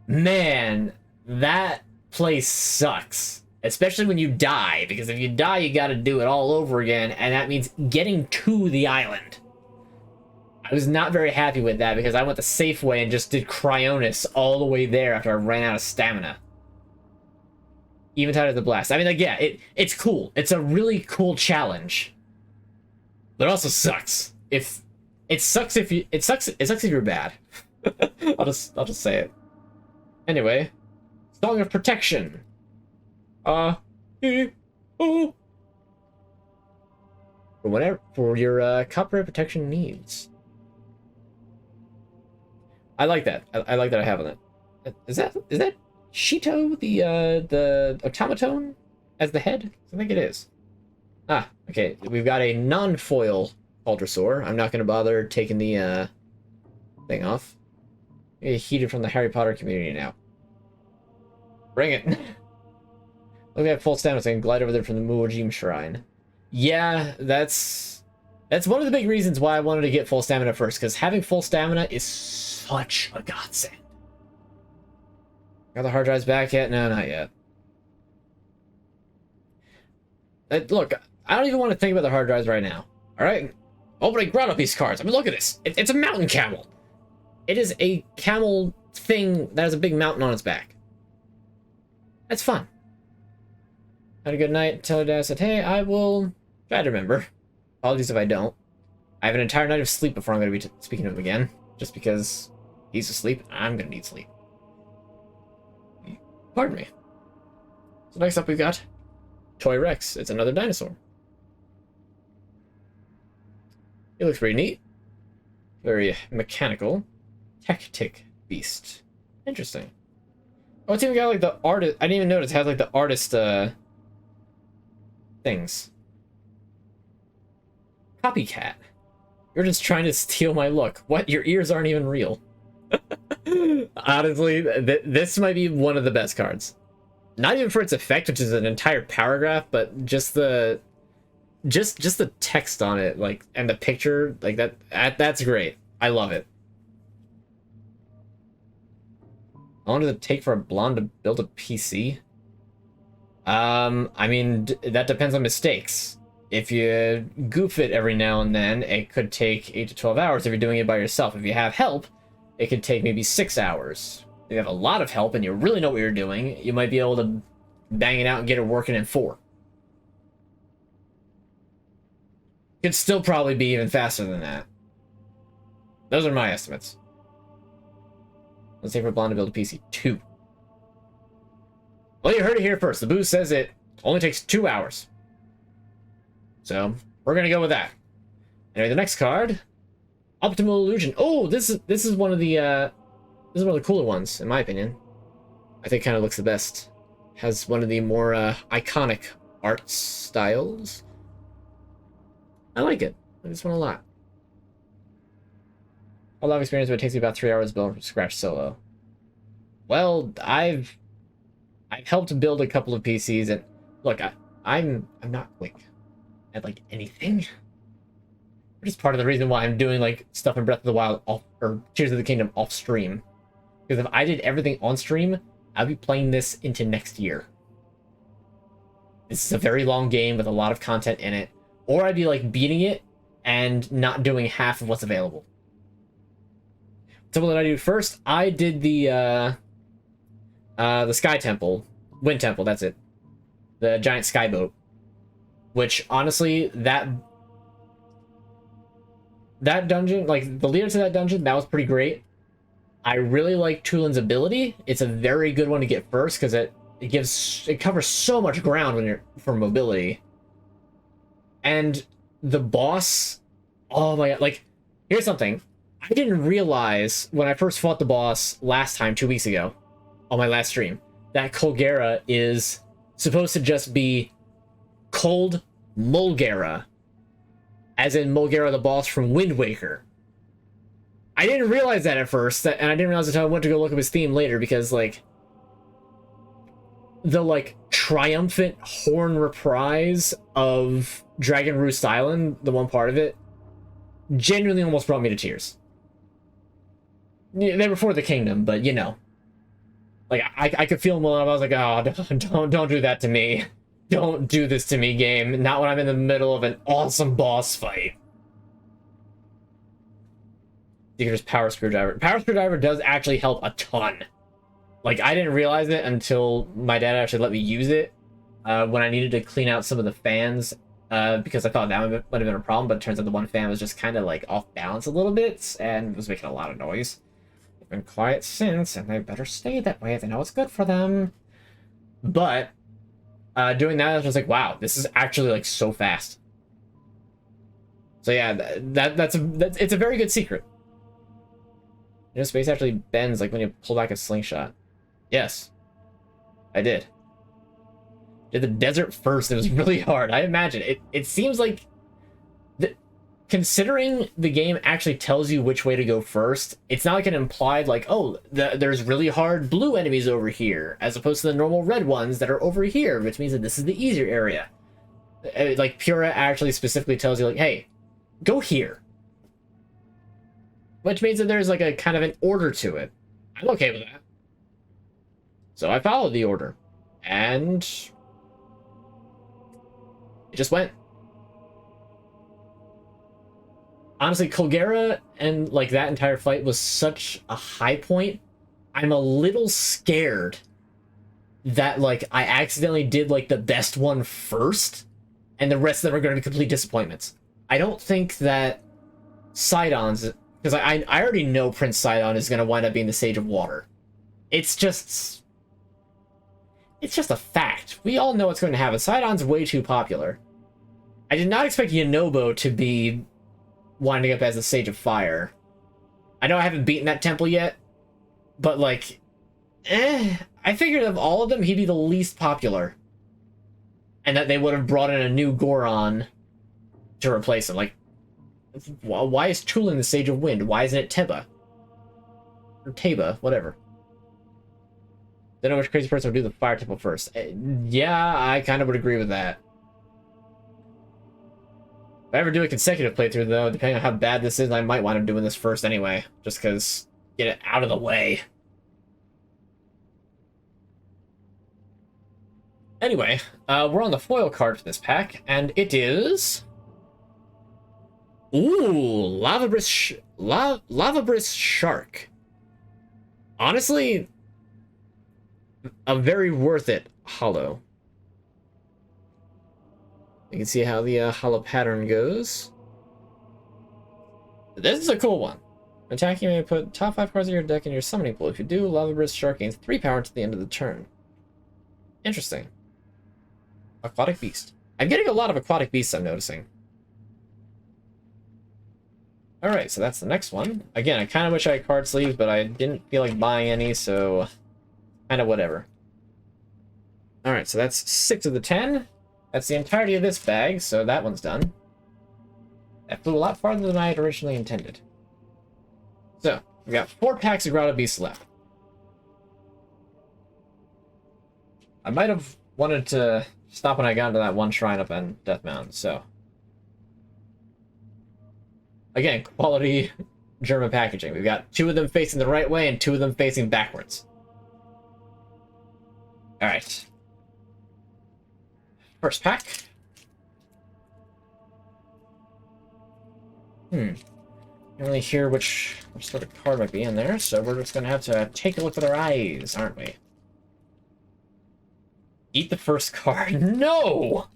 Man, that place sucks. Especially when you die, because if you die, you gotta do it all over again, and that means getting to the island. I was not very happy with that, because I went the safe way and just did Cryonis all the way there after I ran out of stamina. Eventide is a blast. I mean, like, yeah, it's cool. It's a really cool challenge. But it also sucks. It sucks if you're bad. I'll just say it. Anyway, Song of Protection. For your copyright protection needs. I like that. I like that I have on it. Is that Shito the automaton as the head? I think it is. Ah, okay. We've got a non-foil Ultrasaur. I'm not gonna bother taking the thing off. Heated from the Harry Potter community now. Bring it. Look at full stamina so I can glide over there from the Muojim Shrine. Yeah, that's one of the big reasons why I wanted to get full stamina first, because having full stamina is such a godsend. Got the hard drives back yet? No, not yet. Look, I don't even want to think about the hard drives right now. Alright? Opening Grotto Beast cards. I mean, look at this. It's a mountain camel. It is a camel thing that has a big mountain on its back. That's fun. Had a good night. Tell her dad I said, hey, I will try to remember. Apologies if I don't. I have an entire night of sleep before I'm going to be speaking to him again. Just because he's asleep, I'm going to need sleep. Pardon me. So next up we've got Toy Rex. It's another dinosaur. It looks pretty neat. Very mechanical. Tactic Beast. Interesting. Oh, it's even got like the artist. I didn't even notice it has like the artist things. Copycat. You're just trying to steal my look. What? Your ears aren't even real. Honestly, this might be one of the best cards. Not even for its effect, which is an entire paragraph, but just the text on it, like, and the picture, like that's great. I love it. How long does it take for a blonde to build a PC? I mean, that depends on mistakes. If you goof it every now and then, it could take 8 to 12 hours if you're doing it by yourself. If you have help, it could take maybe 6 hours. If you have a lot of help and you really know what you're doing, you might be able to bang it out and get it working in 4. Could still probably be even faster than that. Those are my estimates. Let's say for Blonde to build a PC. 2. Well, you heard it here first. The boost says it only takes 2 hours. So, we're gonna go with that. Anyway, the next card, Optimal Illusion. Oh, this is one of the cooler ones, in my opinion. I think kind of looks the best. Has one of the more iconic art styles. I like it. I like this one a lot. A lot of experience, but it takes me about 3 hours to build from scratch solo. Well, I've helped build a couple of PCs, and look, I'm not quick at like anything. Which is part of the reason why I'm doing like stuff in Breath of the Wild off, or Tears of the Kingdom off stream. Because if I did everything on stream, I'd be playing this into next year. This is a very long game with a lot of content in it. Or I'd be like beating it and not doing half of what's available. So what did I do first? I did the Sky Temple. Wind Temple, that's it. The giant sky boat. Which, honestly, that dungeon, like, the leader to that dungeon, that was pretty great. I really like Tulin's ability. It's a very good one to get first, because it covers so much ground when you're for mobility. And the boss, oh my god, like, here's something. I didn't realize when I first fought the boss last time, 2 weeks ago, on my last stream, that Colgera is supposed to just be Cold Mulgera, as in Mulgera the boss from Wind Waker. I didn't realize that at first, and I didn't realize until I went to go look up his theme later, because, like, the, like, triumphant horn reprise of Dragon Roost Island, the one part of it, genuinely almost brought me to tears. They were for the kingdom, but, you know. Like, I could feel them when I was like, oh, don't do that to me. Don't do this to me, game. Not when I'm in the middle of an awesome boss fight. Seeker's Power Screwdriver. Power Screwdriver does actually help a ton. Like, I didn't realize it until my dad actually let me use it when I needed to clean out some of the fans, because I thought that might have been a problem, but it turns out the one fan was just kind of, like, off balance a little bit and was making a lot of noise. They've been quiet since, and they better stay that way. They know it's good for them. But doing that, I was just like, wow, this is actually, like, so fast. So yeah, it's a very good secret. You know, space actually bends, like, when you pull back a slingshot. Yes. I did. Did the desert first. It was really hard. I imagine. It seems like... Considering the game actually tells you which way to go first, it's not like an implied, like, oh, there's really hard blue enemies over here, as opposed to the normal red ones that are over here, which means that this is the easier area. Like, Pura actually specifically tells you, like, hey, go here. Which means that there's, like, a kind of an order to it. I'm okay with that. So I followed the order. And it just went. Honestly, Colgera and, like, that entire fight was such a high point. I'm a little scared that, like, I accidentally did, like, the best one first, and the rest of them are going to be complete disappointments. I don't think that Sidon's... Because I already know Prince Sidon is going to wind up being the Sage of Water. It's just a fact. We all know what's going to happen. Sidon's way too popular. I did not expect Yonobo to be winding up as the Sage of Fire. I know I haven't beaten that temple yet, but, like, I figured of all of them, he'd be the least popular. And that they would have brought in a new Goron to replace him. Like, why is Tulin the Sage of Wind? Why isn't it Teba? Or Teba, whatever. Don't know which crazy person would do the Fire Temple first. Yeah, I kind of would agree with that. If I ever do a consecutive playthrough, though, depending on how bad this is, I might wind up doing this first anyway. Just because, get it out of the way. Anyway, we're on the foil card for this pack, and it is... Ooh, Lava Shark. Honestly, a very worth it holo. You can see how the holo pattern goes. This is a cool one. Attacking, you may put top 5 cards of your deck in your summoning pool. If you do, Lava Shark gains 3 power to the end of the turn. Interesting. Aquatic Beast. I'm getting a lot of Aquatic Beasts, I'm noticing. Alright, so that's the next one. Again, I kind of wish I had card sleeves, but I didn't feel like buying any, so kind of whatever. Alright, so that's 6 of the 10. That's the entirety of this bag, so that one's done. That flew a lot farther than I had originally intended. So, we got 4 packs of Grotto Beasts left. I might have wanted to stop when I got into that one shrine up on Death Mountain, so... Again, quality German packaging. We've got 2 of them facing the right way and 2 of them facing backwards. Alright. First pack. Can't really hear which sort of card might be in there, so we're just gonna have to take a look with our eyes, aren't we? Eat the first card. No!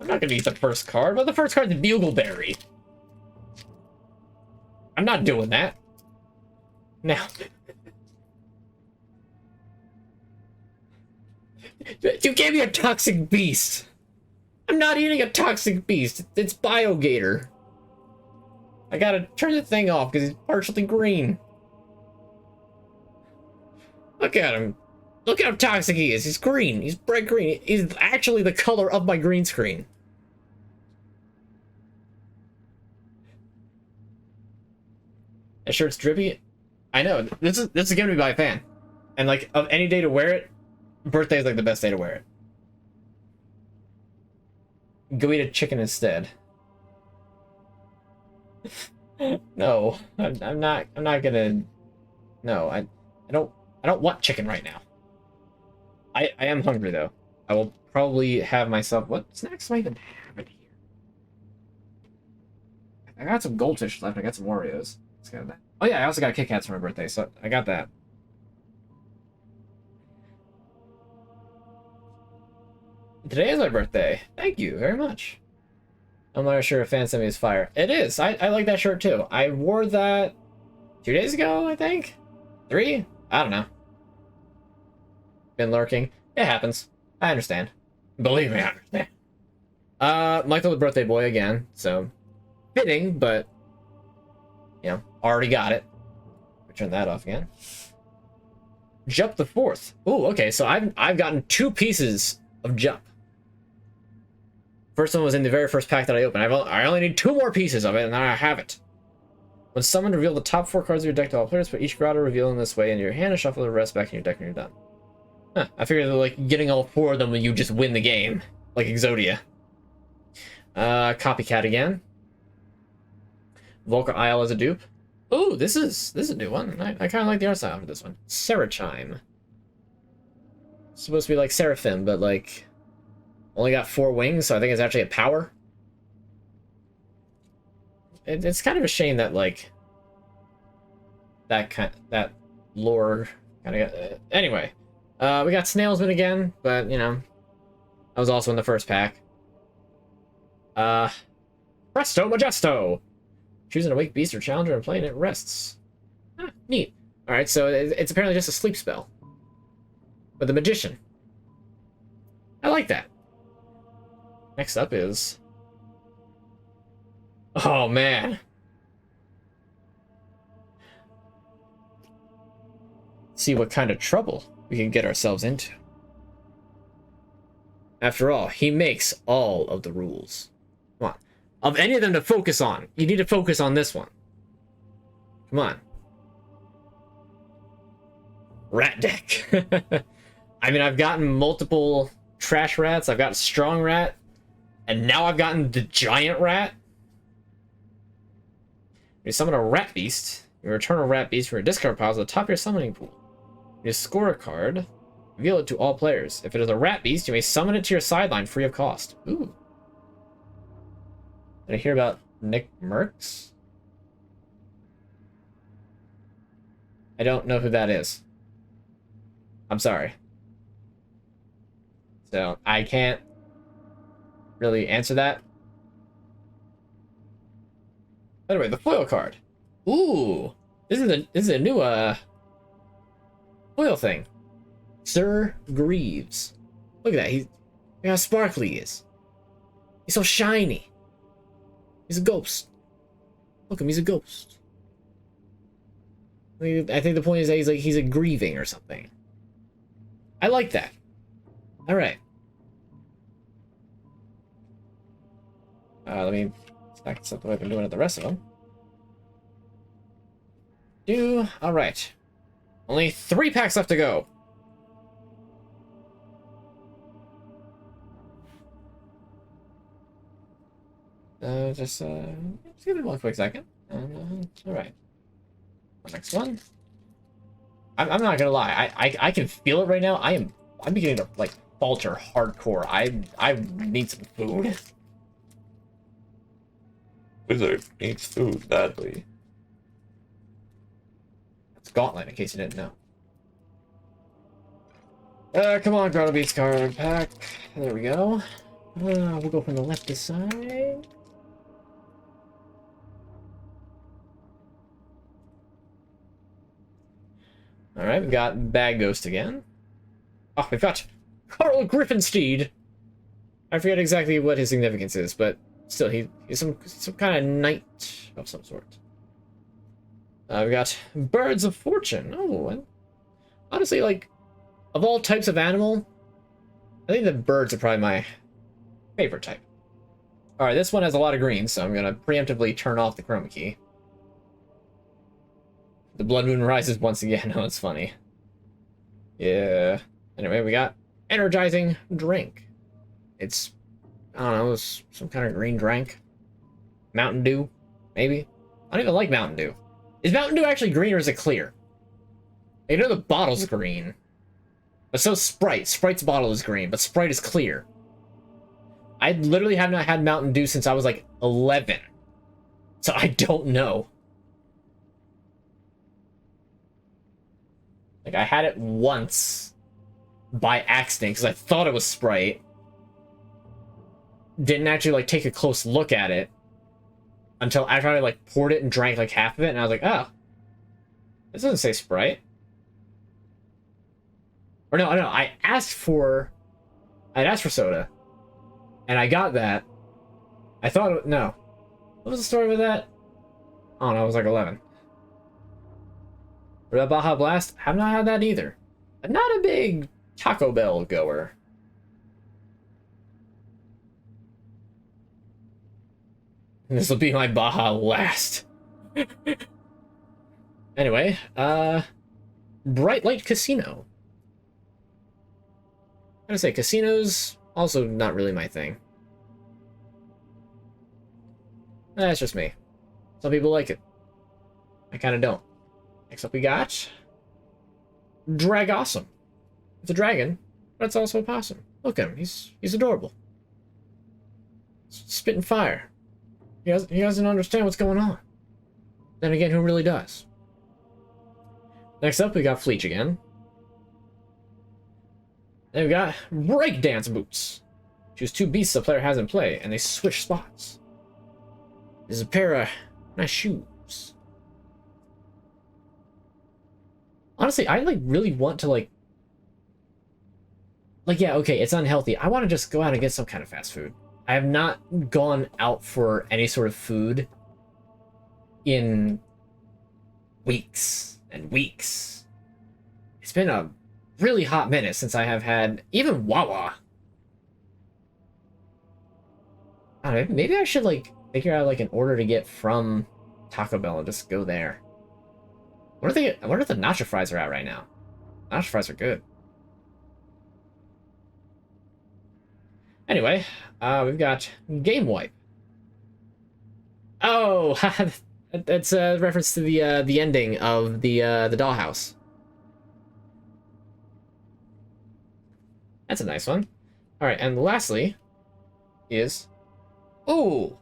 I'm not gonna eat the first card. Well, the first card's Bugleberry. I'm not doing that. Now. You gave me a Toxic Beast. I'm not eating a Toxic Beast. It's Biogator. I gotta turn the thing off because he's partially green. Look at him. Look how toxic he is. He's green. He's bright green. He's actually the color of my green screen. That shirt's drippy. I know. This is given to me by a fan. And like of any day to wear it, birthday is like the best day to wear it. Go eat a chicken instead. No, I'm not gonna. No, I don't want chicken right now. I am hungry though. I will probably have myself. What snacks do I even have in here? I got some goldfish left. I got some Oreos. Let's go that. Oh yeah, I also got Kit Kats for my birthday, so I got that. Today is my birthday. Thank you very much. I'm not sure if fan sent me his fire. It is. I like that shirt too. I wore that 2 days ago, I think. 3? I don't know. Been lurking. It happens. I understand. Believe me, I understand. Michael the birthday boy again, so fitting, but you know, already got it. Turn that off again. Jump the 4th. Ooh, okay, so I've gotten 2 pieces of Jump. First one was in the very first pack that I opened. I only need 2 more pieces of it, and then I have it. When summoned, reveal the top 4 cards of your deck to all players. Put each grotto reveal in this way into your hand and shuffle the rest back in your deck when you're done. Huh, I figured that, like, getting all 4 of them when you just win the game. Like Exodia. Copycat again. Volker Isle as a dupe. Ooh, this is a new one. I kind of like the art style for this one. Serachime. It's supposed to be like Seraphim, but like only got 4 wings, so I think it's actually a power. It's kind of a shame that like that lore kind of got. Anyway, we got Snailsman again, but you know, that was also in the first pack. Presto Majesto. Choose an awake beast or challenger and play and it rests. Ah, neat. Alright, so it's apparently just a sleep spell. With the magician. I like that. Next up is... Oh, man. See what kind of trouble we can get ourselves into. After all, he makes all of the rules. Come on. Of any of them to focus on, you need to focus on this one. Come on. Rat deck. I mean, I've gotten multiple trash rats. I've got strong rat. And now I've gotten the giant rat. You summon a rat beast. You return a rat beast from your discard pile to the top of your summoning pool. You score a card. Reveal it to all players. If it is a rat beast, you may summon it to your sideline free of cost. Ooh. Did I hear about Nick Merckx? I don't know who that is. I'm sorry. So, I can't really answer that. Anyway, the foil card. Ooh. This is a new foil thing. Sir Greaves. Look at that. Look how sparkly he is. He's so shiny. He's a ghost. Look at him, he's a ghost. I think the point is that he's a grieving or something. I like that. Alright. Let me stack this up the way I've been doing it the rest of them. Alright. Only 3 packs left to go. Just give it 1 quick second. Alright. Next one. I'm not gonna lie. I can feel it right now. I'm beginning to like falter hardcore. I need some food. Wizard needs food badly. It's Gauntlet, in case you didn't know. Come on, Grotto Beasts card pack. There we go. We'll go from the left to side. Alright, we've got Bag Ghost again. Oh, we've got Carl Griffinsteed. I forget exactly what his significance is, but still, he's some kind of knight of some sort. We got Birds of Fortune. Oh, and honestly, like, of all types of animal, I think the birds are probably my favorite type. Alright, this one has a lot of green, so I'm gonna preemptively turn off the chroma key. The blood moon rises once again. Oh, it's funny. Yeah. Anyway, we got Energizing Drink. It's, I don't know, it's some kind of green drink. Mountain Dew, maybe? I don't even like Mountain Dew. Is Mountain Dew actually green or is it clear? I know the bottle's green. But so Sprite. Sprite's bottle is green, but Sprite is clear. I literally have not had Mountain Dew since I was like 11. So I don't know. Like, I had it once by accident because I thought it was Sprite. Didn't actually, like, take a close look at it until after I, like, poured it and drank, like, half of it, and I was like, oh, this doesn't say Sprite. Or no, I'd asked for soda, and I got that. I thought, no. What was the story with that? I don't know, I was like 11. Or that Baja Blast? Have not had that either. I'm not a big Taco Bell goer. This will be my Baja last. Anyway, Bright Light Casino. I'm gonna say casinos, also not really my thing. That's just me. Some people like it. I kinda don't. Next up we got Dragawesome. It's a dragon, but it's also a possum. Look at him, he's adorable. Spitting fire. He doesn't understand what's going on. Then again, who really does? Next up we got Fleech again. Then we got Breakdance Boots. Choose 2 beasts the player has in play, and they switch spots. This is a pair of nice shoes. Honestly, I like really want to like yeah, okay, it's unhealthy. I want to just go out and get some kind of fast food. I have not gone out for any sort of food in weeks and weeks. It's been a really hot minute since I have had even Wawa. I don't know, maybe I should like figure out like an order to get from Taco Bell and just go there. I wonder if the nacho fries are out right now. Nacho fries are good. Anyway, we've got Game Wipe. Oh, that's a reference to the ending of the dollhouse. That's a nice one. All right, and lastly is... Ooh!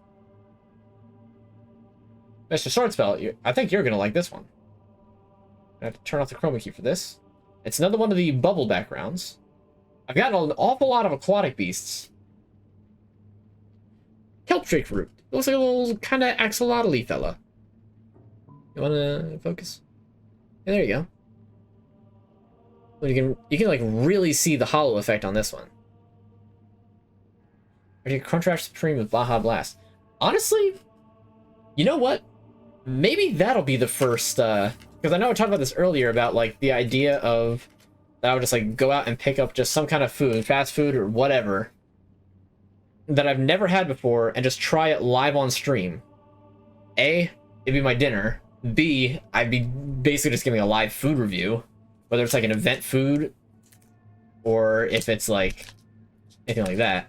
Mr. Swordspell, I think you're going to like this one. I have to turn off the chroma key for this. It's another one of the bubble backgrounds. I've gotten an awful lot of aquatic beasts. Kelpdrake root. It looks like a little kind of axolotl-y fella. You want to focus? Yeah, there you go. Well, you can like really see the hollow effect on this one. Or you Crunchwrap Supreme with Baja Blast. Honestly, you know what? Maybe that'll be the first, because I know I talked about this earlier about like the idea of that I would just like go out and pick up just some kind of food, fast food or whatever, that I've never had before and just try it live on stream. A, it'd be my dinner. B, I'd be basically just giving a live food review, whether it's like an event food or if it's like anything like that,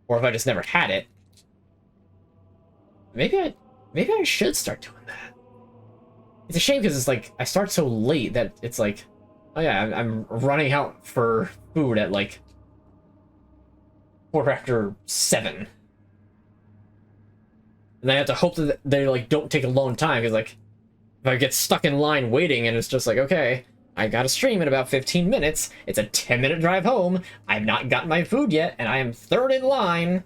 or if I just never had it. Maybe I should start doing that. It's a shame because it's like I start so late that it's like, oh yeah, I'm running out for food at like 7:15. And I have to hope that they like don't take a long time, because like if I get stuck in line waiting and it's just like, okay, I gotta stream in about 15 minutes, it's a 10-minute drive home, I've not gotten my food yet, and I am third in line.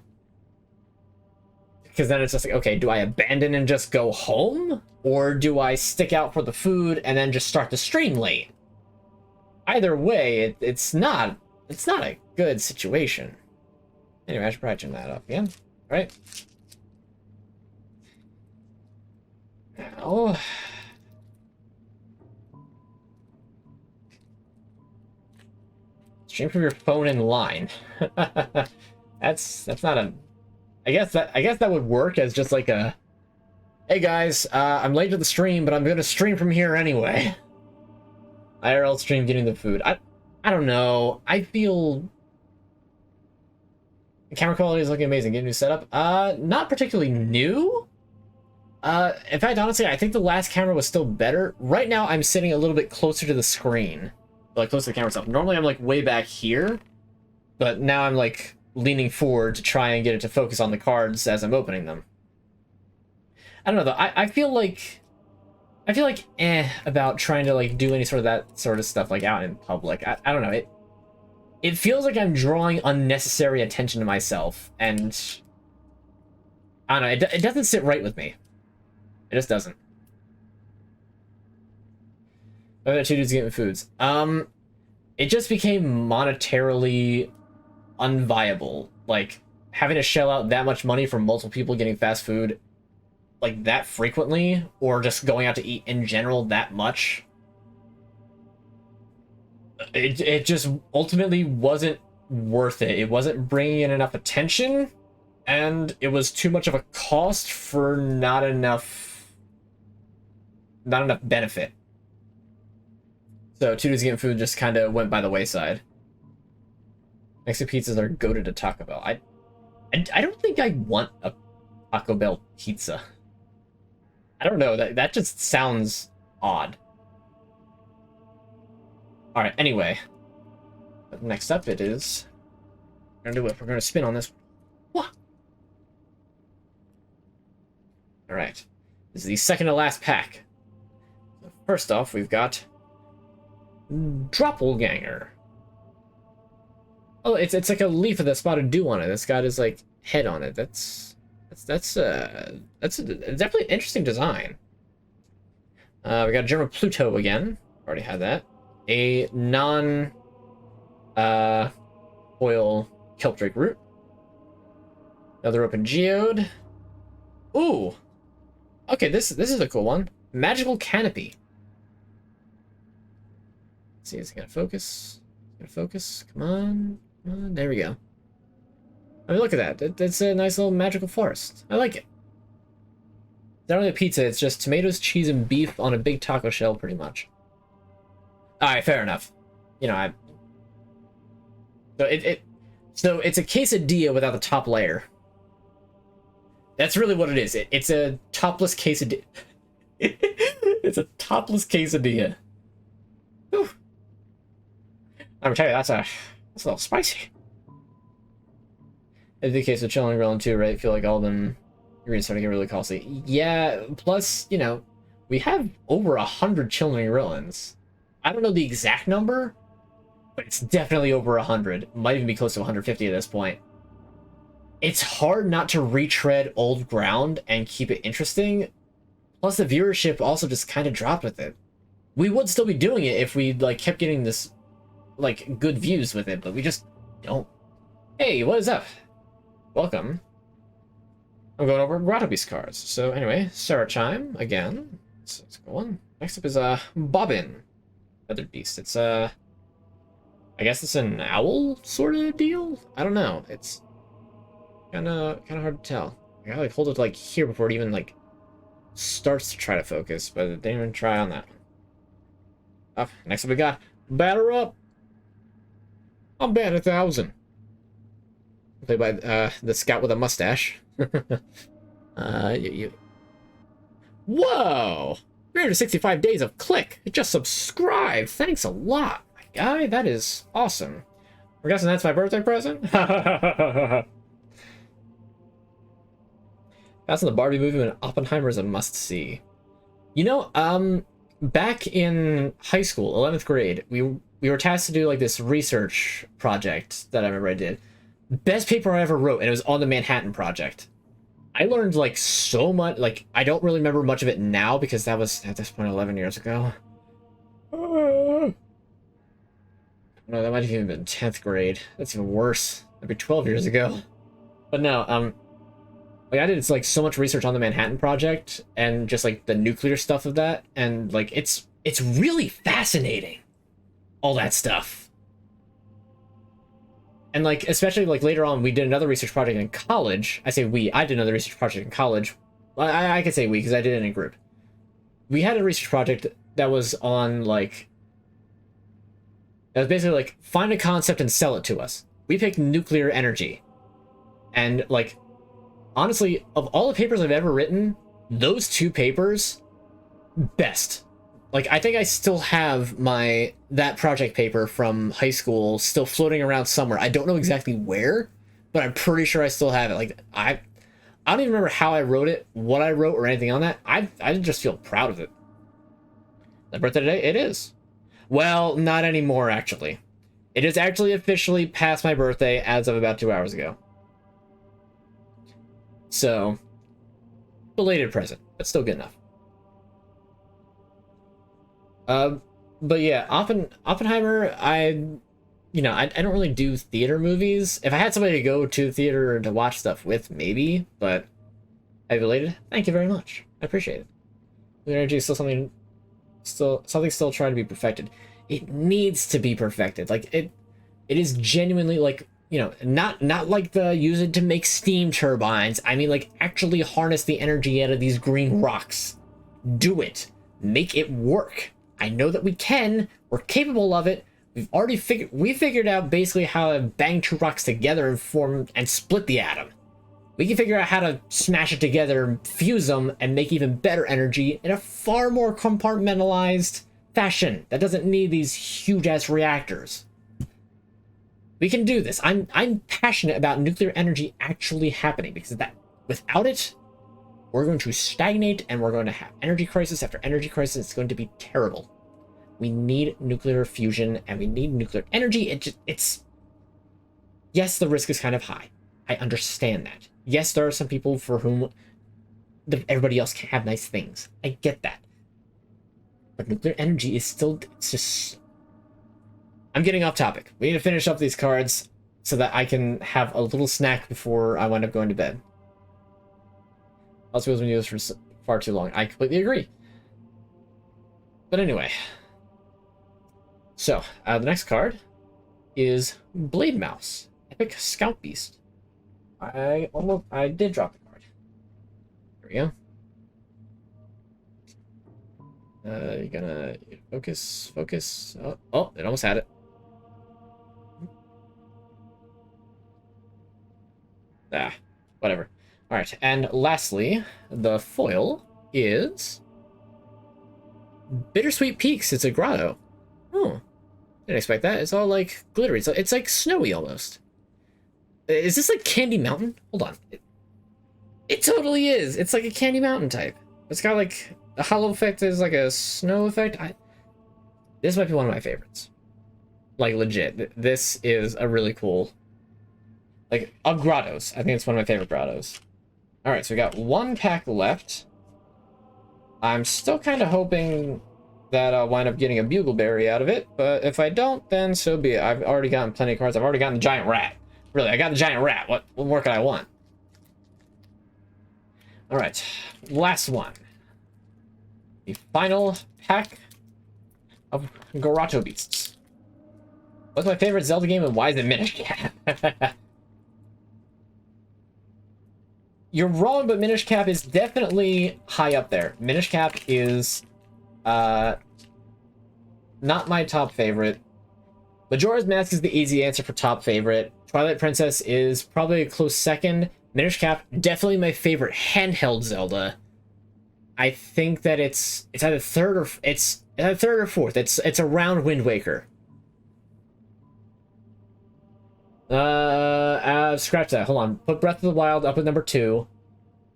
Because then it's just like, okay, do I abandon and just go home? Or do I stick out for the food and then just start the stream late? Either way, it's not a good situation. Anyway, I should probably turn that up again. All right. Now... stream from your phone in line. That's not a... I guess that would work as just like a... Hey guys, I'm late to the stream, but I'm gonna stream from here anyway. IRL stream getting the food. I don't know. I feel... The camera quality is looking amazing. Get a new setup. Not particularly new. In fact, honestly, I think the last camera was still better. Right now, I'm sitting a little bit closer to the screen. Like, closer to the camera itself. Normally, I'm, like, way back here. But now I'm, like, leaning forward to try and get it to focus on the cards as I'm opening them. I don't know, though. I feel like about trying to, like, do any sort of that sort of stuff, like, out in public. I don't know. It feels like I'm drawing unnecessary attention to myself, and I don't know, it doesn't sit right with me. It just doesn't. Oh, two dudes getting foods. It just became monetarily unviable. Like, having to shell out that much money for multiple people getting fast food, like, that frequently, or just going out to eat in general that much. It just ultimately wasn't worth it. It wasn't bringing in enough attention, and it was too much of a cost for not enough benefit. So two dudes getting food just kind of went by the wayside. Mexican pizzas are goated to Taco Bell. I don't think I want a Taco Bell pizza. I don't know, that just sounds odd. Alright, anyway. Next up it is... We're gonna do it. We're gonna spin on this. What? Alright. This is the second to last pack. So first off, we've got... Doppelganger. Oh, it's like a leaf with a spotted dew on it. It's got his, like, head on it. That's definitely an interesting design. We got German Pluto again. Already had that. A non oil Kelpdrake root. Another open geode. Ooh. Okay, this is a cool one. Magical Canopy. Let's see, is it gonna focus? Come on. Come on. There we go. I mean, look at that. That's a nice little magical forest. I like it. It's not really a pizza, it's just tomatoes, cheese, and beef on a big taco shell, pretty much. Alright, fair enough. You know, So it's a quesadilla without the top layer. That's really what it is. It's a topless quesadilla. It's a topless quesadilla. Whew. I'm telling you, That's a little spicy. In the case of Chilling Grilling too, right? I feel like all of them ingredients starting to get really costly. Yeah, plus, you know, we have over 100 Chilling Grillins. I don't know the exact number, but it's definitely over 100. Might even be close to 150 at this point. It's hard not to retread old ground and keep it interesting. Plus, the viewership also just kind of dropped with it. We would still be doing it if we like kept getting this like good views with it, but we just don't. Hey, what is up? Welcome. I'm going over Grotto Beasts cards. So anyway, Sarah Chime again. So let's go on. Next up is Bobbin, Feathered Beast. It's I guess it's an owl sort of deal. I don't know. It's kind of hard to tell. I gotta like hold it like here before it even like starts to try to focus, but it didn't even try on that one. Up next up we got Batter Up. I'm batting 1,000. Played by the scout with a mustache. Whoa! 365 days of click. Just subscribe. Thanks a lot, my guy. That is awesome. We're guessing that's my birthday present. That's in the Barbie movie, and Oppenheimer is a must-see. You know, back in high school, 11th grade, we were tasked to do like this research project that I remember I did. Best paper I ever wrote, and it was on the Manhattan Project. I learned like so much. Like I don't really remember much of it now because that was at this point 11 years ago. No, that might have even been 10th grade. That's even worse. That'd be 12 years ago. But no, like I did like so much research on the Manhattan Project and just like the nuclear stuff of that, and like it's really fascinating, all that stuff. And like especially like later on, we did another research project in college. I say we. I did another research project in college. I could say we because I did it in a group. We had a research project that was on like that was basically like find a concept and sell it to us. We picked nuclear energy, and like honestly, of all the papers I've ever written, those two papers, best. Like, I think I still have that project paper from high school still floating around somewhere. I don't know exactly where, but I'm pretty sure I still have it. Like, I don't even remember how I wrote it, what I wrote, or anything on that. I just feel proud of it. My birthday today? It is. Well, not anymore, actually. It is actually officially past my birthday as of about 2 hours ago. So, belated present, but still good enough. But yeah, Oppenheimer, I don't really do theater movies. If I had somebody to go to the theater to watch stuff with, maybe, but I belated. Thank you very much. I appreciate it. The energy is something still trying to be perfected. It needs to be perfected. Like it is genuinely like, you know, not like the use it to make steam turbines. I mean, like actually harness the energy out of these green rocks. Do it. Make it work. I know that we can. We're capable of it. We figured out basically how to bang two rocks together and form and split the atom. We can figure out how to smash it together, fuse them, and make even better energy in a far more compartmentalized fashion that doesn't need these huge ass reactors. We can do this. I'm passionate about nuclear energy actually happening because without it, we're going to stagnate and we're going to have energy crisis after energy crisis. It's going to be terrible. We need nuclear fusion and we need nuclear energy. It's yes, the risk is kind of high. I understand that. Yes, there are some people for whom everybody else can have nice things. I get that. But nuclear energy is still, it's just... I'm getting off topic. We need to finish up these cards so that I can have a little snack before I wind up going to bed. Else we've been used for far too long. I completely agree. But anyway. So, the next card is Blade Mouse, Epic Scout Beast. I did drop the card. There we go. You're gonna focus. Oh, it almost had it. Whatever. All right, and lastly, the foil is Bittersweet Peaks. It's a grotto. Oh, Didn't expect that. It's all like glittery. It's like snowy almost. Is this like Candy Mountain? Hold on. It totally is. It's like a Candy Mountain type. It's got like a hollow effect is like a snow effect. This might be one of my favorites. Like legit. This is a really cool. Like of grottos. I think it's one of my favorite grottos. Alright, so we got one pack left. I'm still kind of hoping that I'll wind up getting a Bugleberry out of it, but if I don't, then so be it. I've already gotten plenty of cards. I've already gotten the Giant Rat. Really, I got the Giant Rat. What more could I want? Alright, last one. The final pack of Grotto Beasts. What's my favorite Zelda game and why is it Minish Cap? You're wrong, but Minish Cap is definitely high up there. Minish Cap is not my top favorite. Majora's Mask is the easy answer for top favorite. Twilight Princess is probably a close second. Minish Cap, definitely my favorite handheld Zelda. I think that it's either third or fourth. It's around Wind Waker. Scratch that. Hold on. Put Breath of the Wild up at number 2.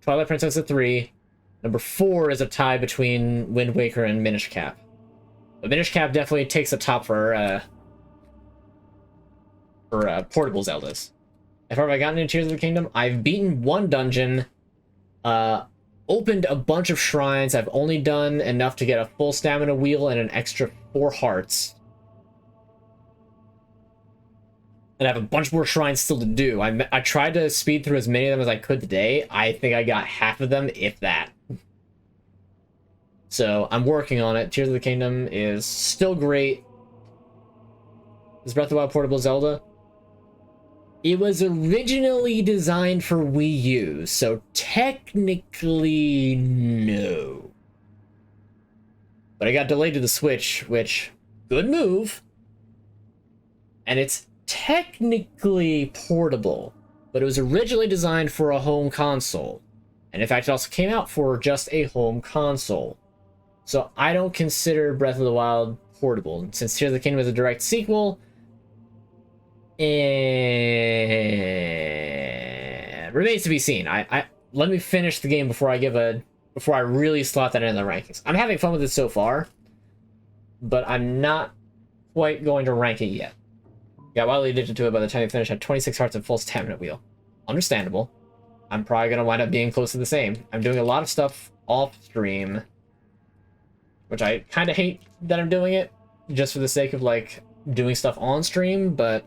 Twilight Princess at 3. Number 4 is a tie between Wind Waker and Minish Cap. But Minish Cap definitely takes the top for portable Zeldas. As far as I gotten into Tears of the Kingdom, I've beaten one dungeon, opened a bunch of shrines. I've only done enough to get a full stamina wheel and an extra 4 hearts. And I have a bunch more shrines still to do. I tried to speed through as many of them as I could today. I think I got half of them, if that. So I'm working on it. Tears of the Kingdom is still great. Is Breath of the Wild portable Zelda? It was originally designed for Wii U, so technically no. But I got delayed to the Switch, which, good move. And it's technically portable, but it was originally designed for a home console. And in fact, it also came out for just a home console. So I don't consider Breath of the Wild portable. Since Tears of the Kingdom is a direct sequel, and remains to be seen. I let me finish the game before I really slot that in the rankings. I'm having fun with it so far, but I'm not quite going to rank it yet. Got wildly addicted to it by the time you finish. Had 26 hearts and full stamina wheel. Understandable. I'm probably gonna wind up being close to the same. I'm doing a lot of stuff off stream, which I kind of hate that I'm doing it just for the sake of like doing stuff on stream, but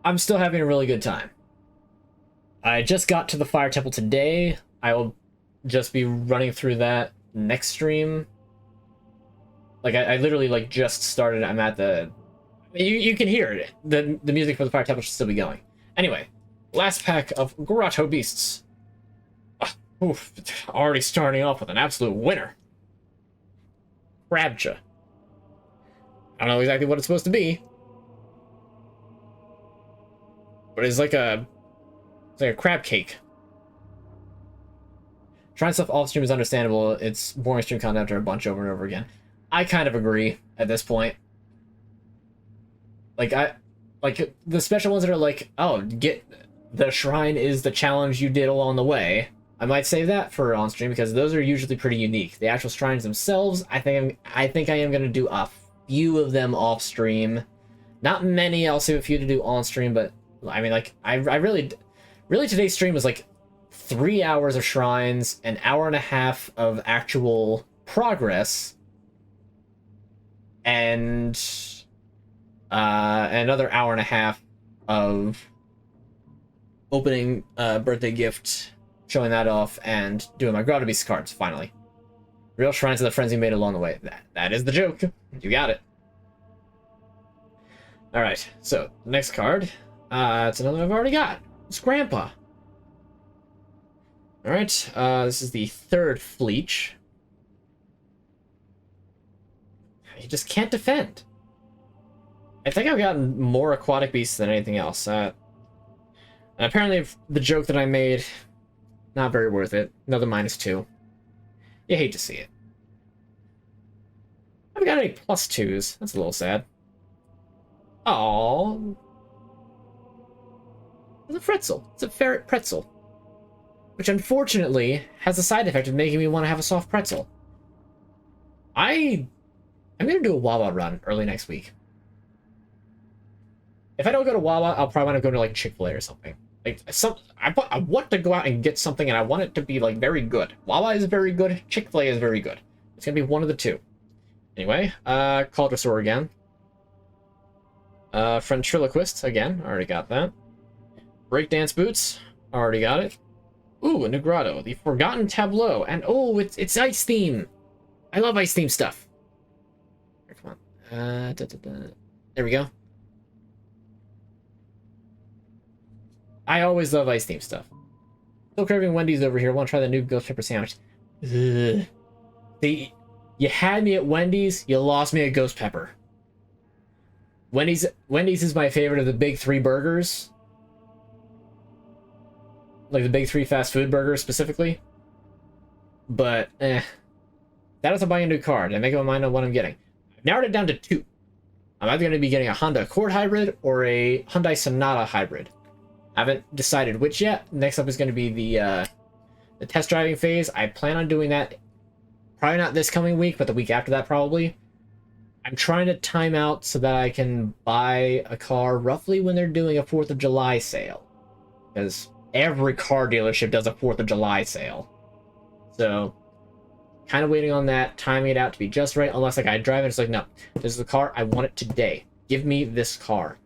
I'm still having a really good time. I just got to the Fire Temple today. I will just be running through that next stream. Like I literally like just started. I'm at the. You can hear it. The music for the Fire Temple should still be going. Anyway, last pack of Grotto Beasts. Oof, already starting off with an absolute winner. Crabcha. I don't know exactly what it's supposed to be, but it's like a crab cake. Trying stuff off stream is understandable. It's boring stream content after a bunch over and over again. I kind of agree at this point. Like the special ones that are like, oh, get the shrine is the challenge you did along the way. I might save that for on stream because those are usually pretty unique. The actual shrines themselves, I think I am gonna do a few of them off stream. Not many. I'll save a few to do on stream, but I mean, like I really today's stream was like 3 hours of shrines, an hour and a half of actual progress, and another hour and a half of opening a birthday gift, showing that off, and doing my Grotto Beasts cards, finally. Real shrines of the friends you made along the way. That is the joke. You got it. Alright, so, next card. It's another I've already got. It's Grandpa. Alright, this is the third Fleech. You just can't defend. I think I've gotten more aquatic beasts than anything else. And apparently the joke that I made, not very worth it. Another -2. You hate to see it. I haven't got any +2s. That's a little sad. Oh, it's a pretzel. It's a ferret pretzel. Which unfortunately has a side effect of making me want to have a soft pretzel. I'm gonna do a Wawa run early next week. If I don't go to Wawa, I'll probably want to go to like Chick-fil-A or something. Like I want to go out and get something, and I want it to be like very good. Wawa is very good. Chick-fil-A is very good. It's gonna be one of the two. Anyway, Caldrasaur again. Ventriloquist again. Already got that. Breakdance boots. Already got it. Ooh, a new grotto. The Forgotten Tableau. And oh, it's ice theme. I love ice theme stuff. Here, come on. There we go. I always love ice theme stuff. Still craving Wendy's over here. Want to try the new ghost pepper sandwich. Ugh. See, you had me at Wendy's, you lost me at ghost pepper. Wendy's is my favorite of the big three burgers. Like the big three fast food burgers specifically. But, That is to buy a new car. Did I make up my mind on what I'm getting? I've narrowed it down to two. I'm either going to be getting a Honda Accord hybrid or a Hyundai Sonata hybrid. I haven't decided which yet. Next up is going to be the test driving phase. I plan on doing that probably not this coming week, but the week after that probably. I'm trying to time out so that I can buy a car roughly when they're doing a 4th of July sale. Because every car dealership does a 4th of July sale. So, kind of waiting on that, timing it out to be just right, unless like I drive it, it's like, no, this is the car, I want it today. Give me this car.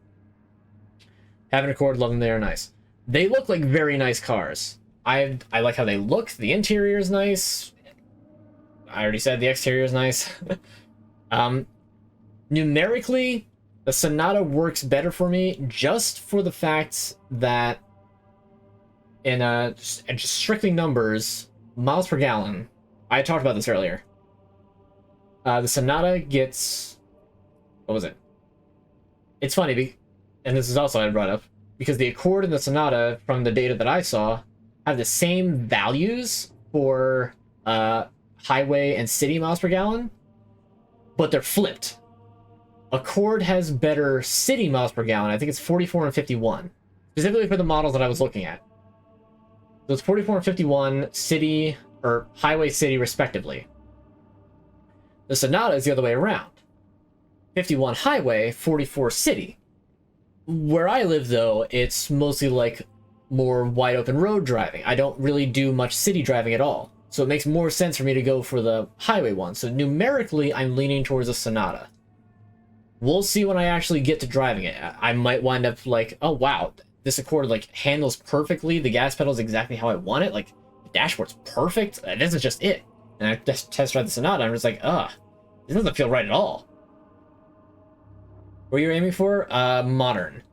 Have an Accord, love them, they are nice. They look like very nice cars. I like how they look, the interior is nice. I already said the exterior is nice. Numerically, the Sonata works better for me just for the fact that in just strictly numbers, miles per gallon, I talked about this earlier. The Sonata gets, what was it? It's funny, and this is also I brought up, because the Accord and the Sonata, from the data that I saw, have the same values for highway and city miles per gallon, but they're flipped. Accord has better city miles per gallon. I think it's 44 and 51, specifically for the models that I was looking at. So it's 44 and 51 city, or highway city respectively. The Sonata is the other way around. 51 highway, 44 city. Where I live though, it's mostly like more wide open road driving. I don't really do much city driving at all. So it makes more sense for me to go for the highway one. So numerically, I'm leaning towards a Sonata. We'll see when I actually get to driving it. I might wind up like, oh wow, this Accord like handles perfectly. The gas pedal is exactly how I want it. Like the dashboard's perfect. This is just it. And I just test drive the Sonata. I'm just like, this doesn't feel right at all. What are you aiming for? Modern.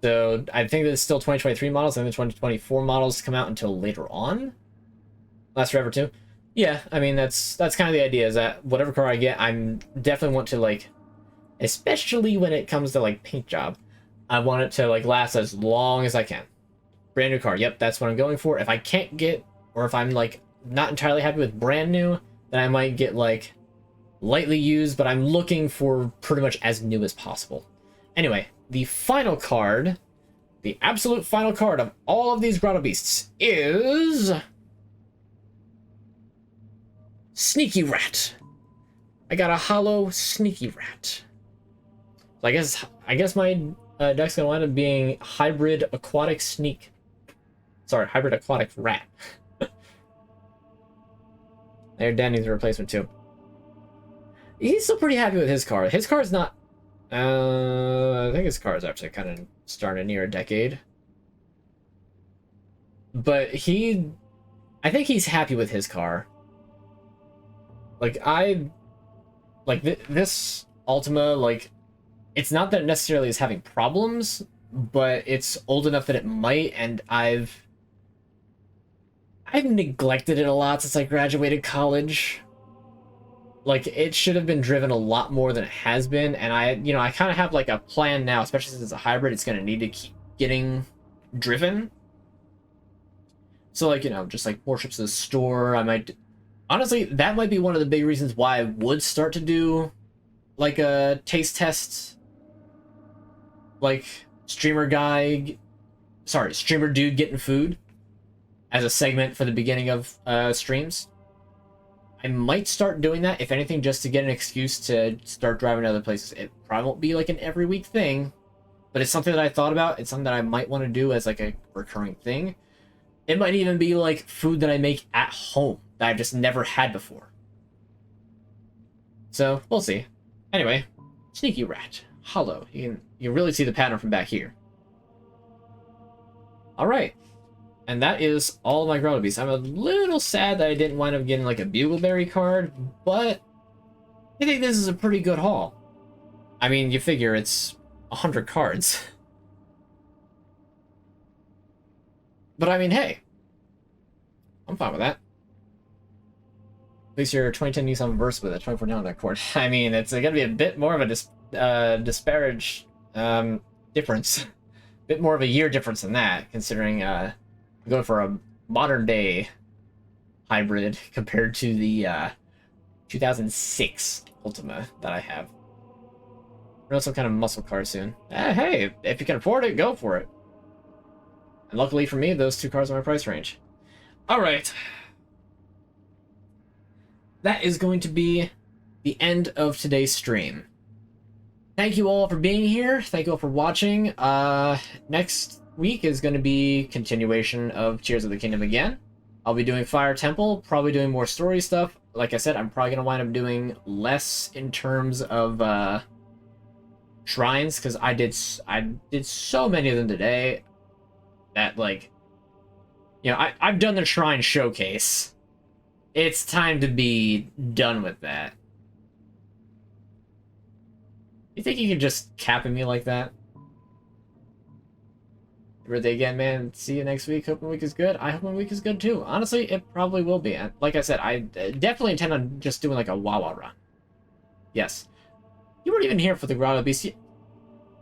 So I think that it's still 2023 models. I think the 2024 models come out until later on. Lasts forever too. Yeah, I mean that's kind of the idea. Is that whatever car I get, I'm definitely want to like, especially when it comes to like paint job, I want it to like last as long as I can. Brand new car. Yep, that's what I'm going for. If I can't get, or if I'm like not entirely happy with brand new, then I might get like lightly used, but I'm looking for pretty much as new as possible. Anyway, the final card, the absolute final card of all of these Grotto Beasts is Sneaky Rat. I got a hollow Sneaky Rat. So I guess my deck's gonna wind up being hybrid aquatic sneak. Sorry, hybrid aquatic rat. There, Danny's a replacement too. He's still pretty happy with his car. His car is not. I think his car is actually kind of starting to near a decade. But I think he's happy with his car. Like this Ultima, like, it's not that it necessarily is having problems, but it's old enough that it might, and I've neglected it a lot since I graduated college. Like, it should have been driven a lot more than it has been, and I kind of have like a plan now, especially since it's a hybrid. It's going to need to keep getting driven. So like, just like more trips to the store. I might, honestly, that might be one of the big reasons why I would start to do like a taste test, like streamer dude getting food as a segment for the beginning of streams. I might start doing that, if anything, just to get an excuse to start driving to other places. It probably won't be like an every week thing, but it's something that I thought about. It's something that I might want to do as like a recurring thing. It might even be like food that I make at home that I've just never had before. So we'll see. Anyway, sneaky rat, hollow. You can really see the pattern from back here. All right. And that is all of my Grotto Beasts. I'm a little sad that I didn't wind up getting like a Bugleberry card, but I think this is a pretty good haul. I mean, you figure it's 100 cards. But I mean, hey, I'm fine with that. At least your 2010 Nissan Versa with a 24 down that cord. I mean, it's gonna be a bit more of a disparage difference. A bit more of a year difference than that, considering going for a modern day hybrid compared to the 2006 Ultima that I have. Run some kind of muscle car soon. Hey, if you can afford it, go for it. And luckily for me, those two cars are my price range. Alright. That is going to be the end of today's stream. Thank you all for being here. Thank you all for watching. Next week is going to be continuation of Tears of the Kingdom again. I'll be doing Fire Temple, probably doing more story stuff. Like I said, I'm probably going to wind up doing less in terms of shrines, because I did so many of them today that, like, you know, I've done the shrine showcase. It's time to be done with that. You think you can just cap at me like that? Birthday again, man. See you next week. Hope my week is good. I hope my week is good too. Honestly, it probably will be. Like I said, I definitely intend on just doing like a Wawa run. Yes. You weren't even here for the Grotto Beasts.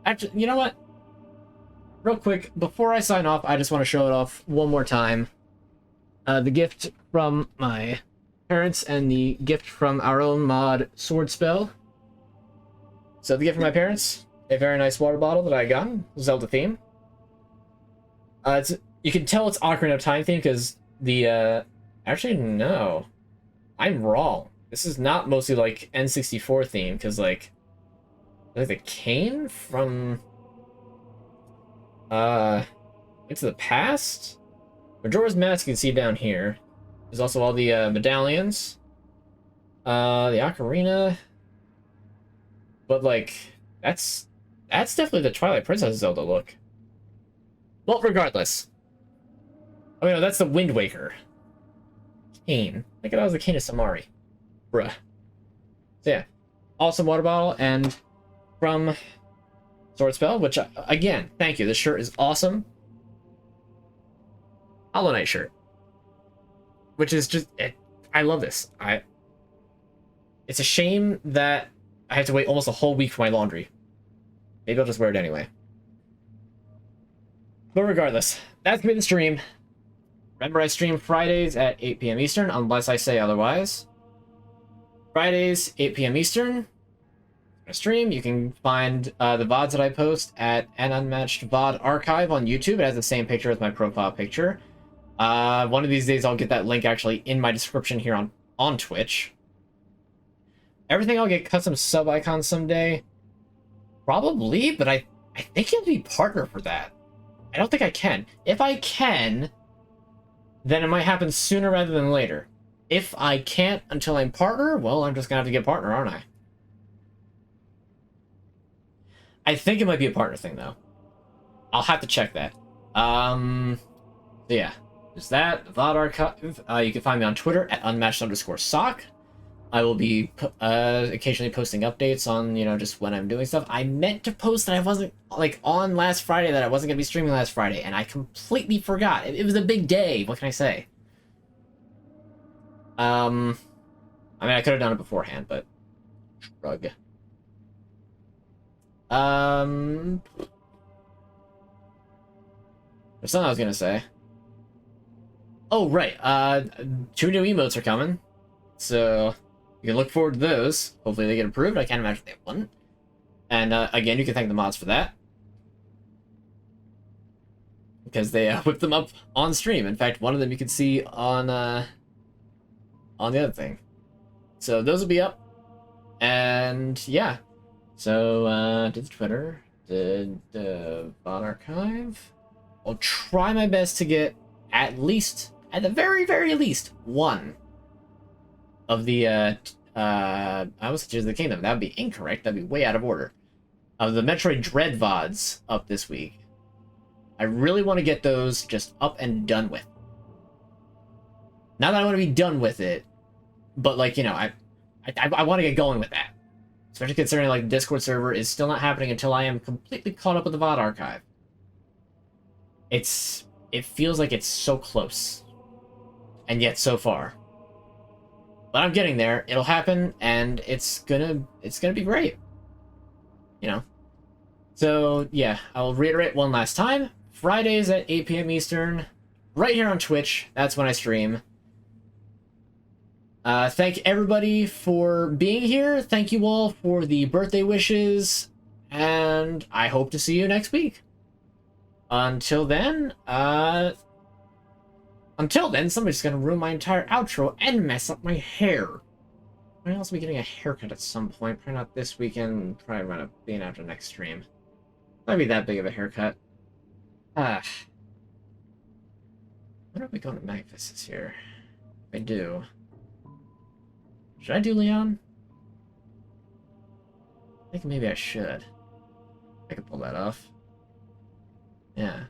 Actually, you know what? Real quick, before I sign off, I just want to show it off one more time. The gift from my parents and the gift from our own mod, Swordspell. So the gift from my parents, a very nice water bottle that I got, Zelda theme. You can tell it's Ocarina of Time theme because the, actually, no. I'm wrong. This is not mostly, like, N64 theme, because, like the cane from, Into the Past? Majora's Mask you can see down here. There's also all the, medallions. The Ocarina. But, like, that's definitely the Twilight Princess Zelda look. Well, regardless. Oh, no, that's the Wind Waker. Cane. I think that was the Cane of Samari. Bruh. So, yeah. Awesome water bottle, and from Swordspell, which, again, thank you. This shirt is awesome. Hollow Knight shirt. Which is just... I love this. It's a shame that I have to wait almost a whole week for my laundry. Maybe I'll just wear it anyway. But regardless, that's been the stream. Remember, I stream Fridays at 8 p.m. Eastern, unless I say otherwise. Fridays, 8 p.m. Eastern. I stream. You can find the VODs that I post at AnUnmatched VOD Archive on YouTube. It has the same picture as my profile picture. One of these days, I'll get that link actually in my description here on Twitch. Everything I'll get custom sub icons someday. Probably, but I think you'll be partner for that. I don't think I can. If I can, then it might happen sooner rather than later. If I can't until I'm partner, well, I'm just gonna have to get partner, aren't I? I think it might be a partner thing, though. I'll have to check that. So yeah. There's that. VOD Archive. You can find me on Twitter at unmatched_sock. I will be occasionally posting updates on, you know, just when I'm doing stuff. I meant to post that I wasn't, like, on last Friday, that I wasn't going to be streaming last Friday, and I completely forgot. It was a big day. What can I say? I mean, I could have done it beforehand, but... Shrug. There's something I was going to say. Oh, right. 2 new emotes are coming. So... You can look forward to those. Hopefully they get approved. I can't imagine they wouldn't. And again, you can thank the mods for that. Because they whipped them up on stream. In fact, one of them you can see on the other thing. So those will be up. And yeah. So did the Twitter, did the VOD archive. I'll try my best to get at the very, very least, one of the I was Tears of the Kingdom. That would be incorrect. That'd be way out of order. Of the Metroid Dread VODs up this week. I really want to get those just up and done with. Not that I want to be done with it, but like, you know, I want to get going with that. Especially considering like the Discord server is still not happening until I am completely caught up with the VOD archive. It feels like it's so close. And yet so far. But I'm getting there. It'll happen, and it's gonna be great. You know. So yeah, I'll reiterate one last time. Fridays at 8 p.m. Eastern, right here on Twitch. That's when I stream. Thank everybody for being here. Thank you all for the birthday wishes, and I hope to see you next week. Until then, somebody's gonna ruin my entire outro and mess up my hair. I'll also be getting a haircut at some point. Probably not this weekend. Probably run up being after next stream. Might be that big of a haircut. When are we going to Memphis this year? If I do. Should I do Leon? I think maybe I should. I could pull that off. Yeah.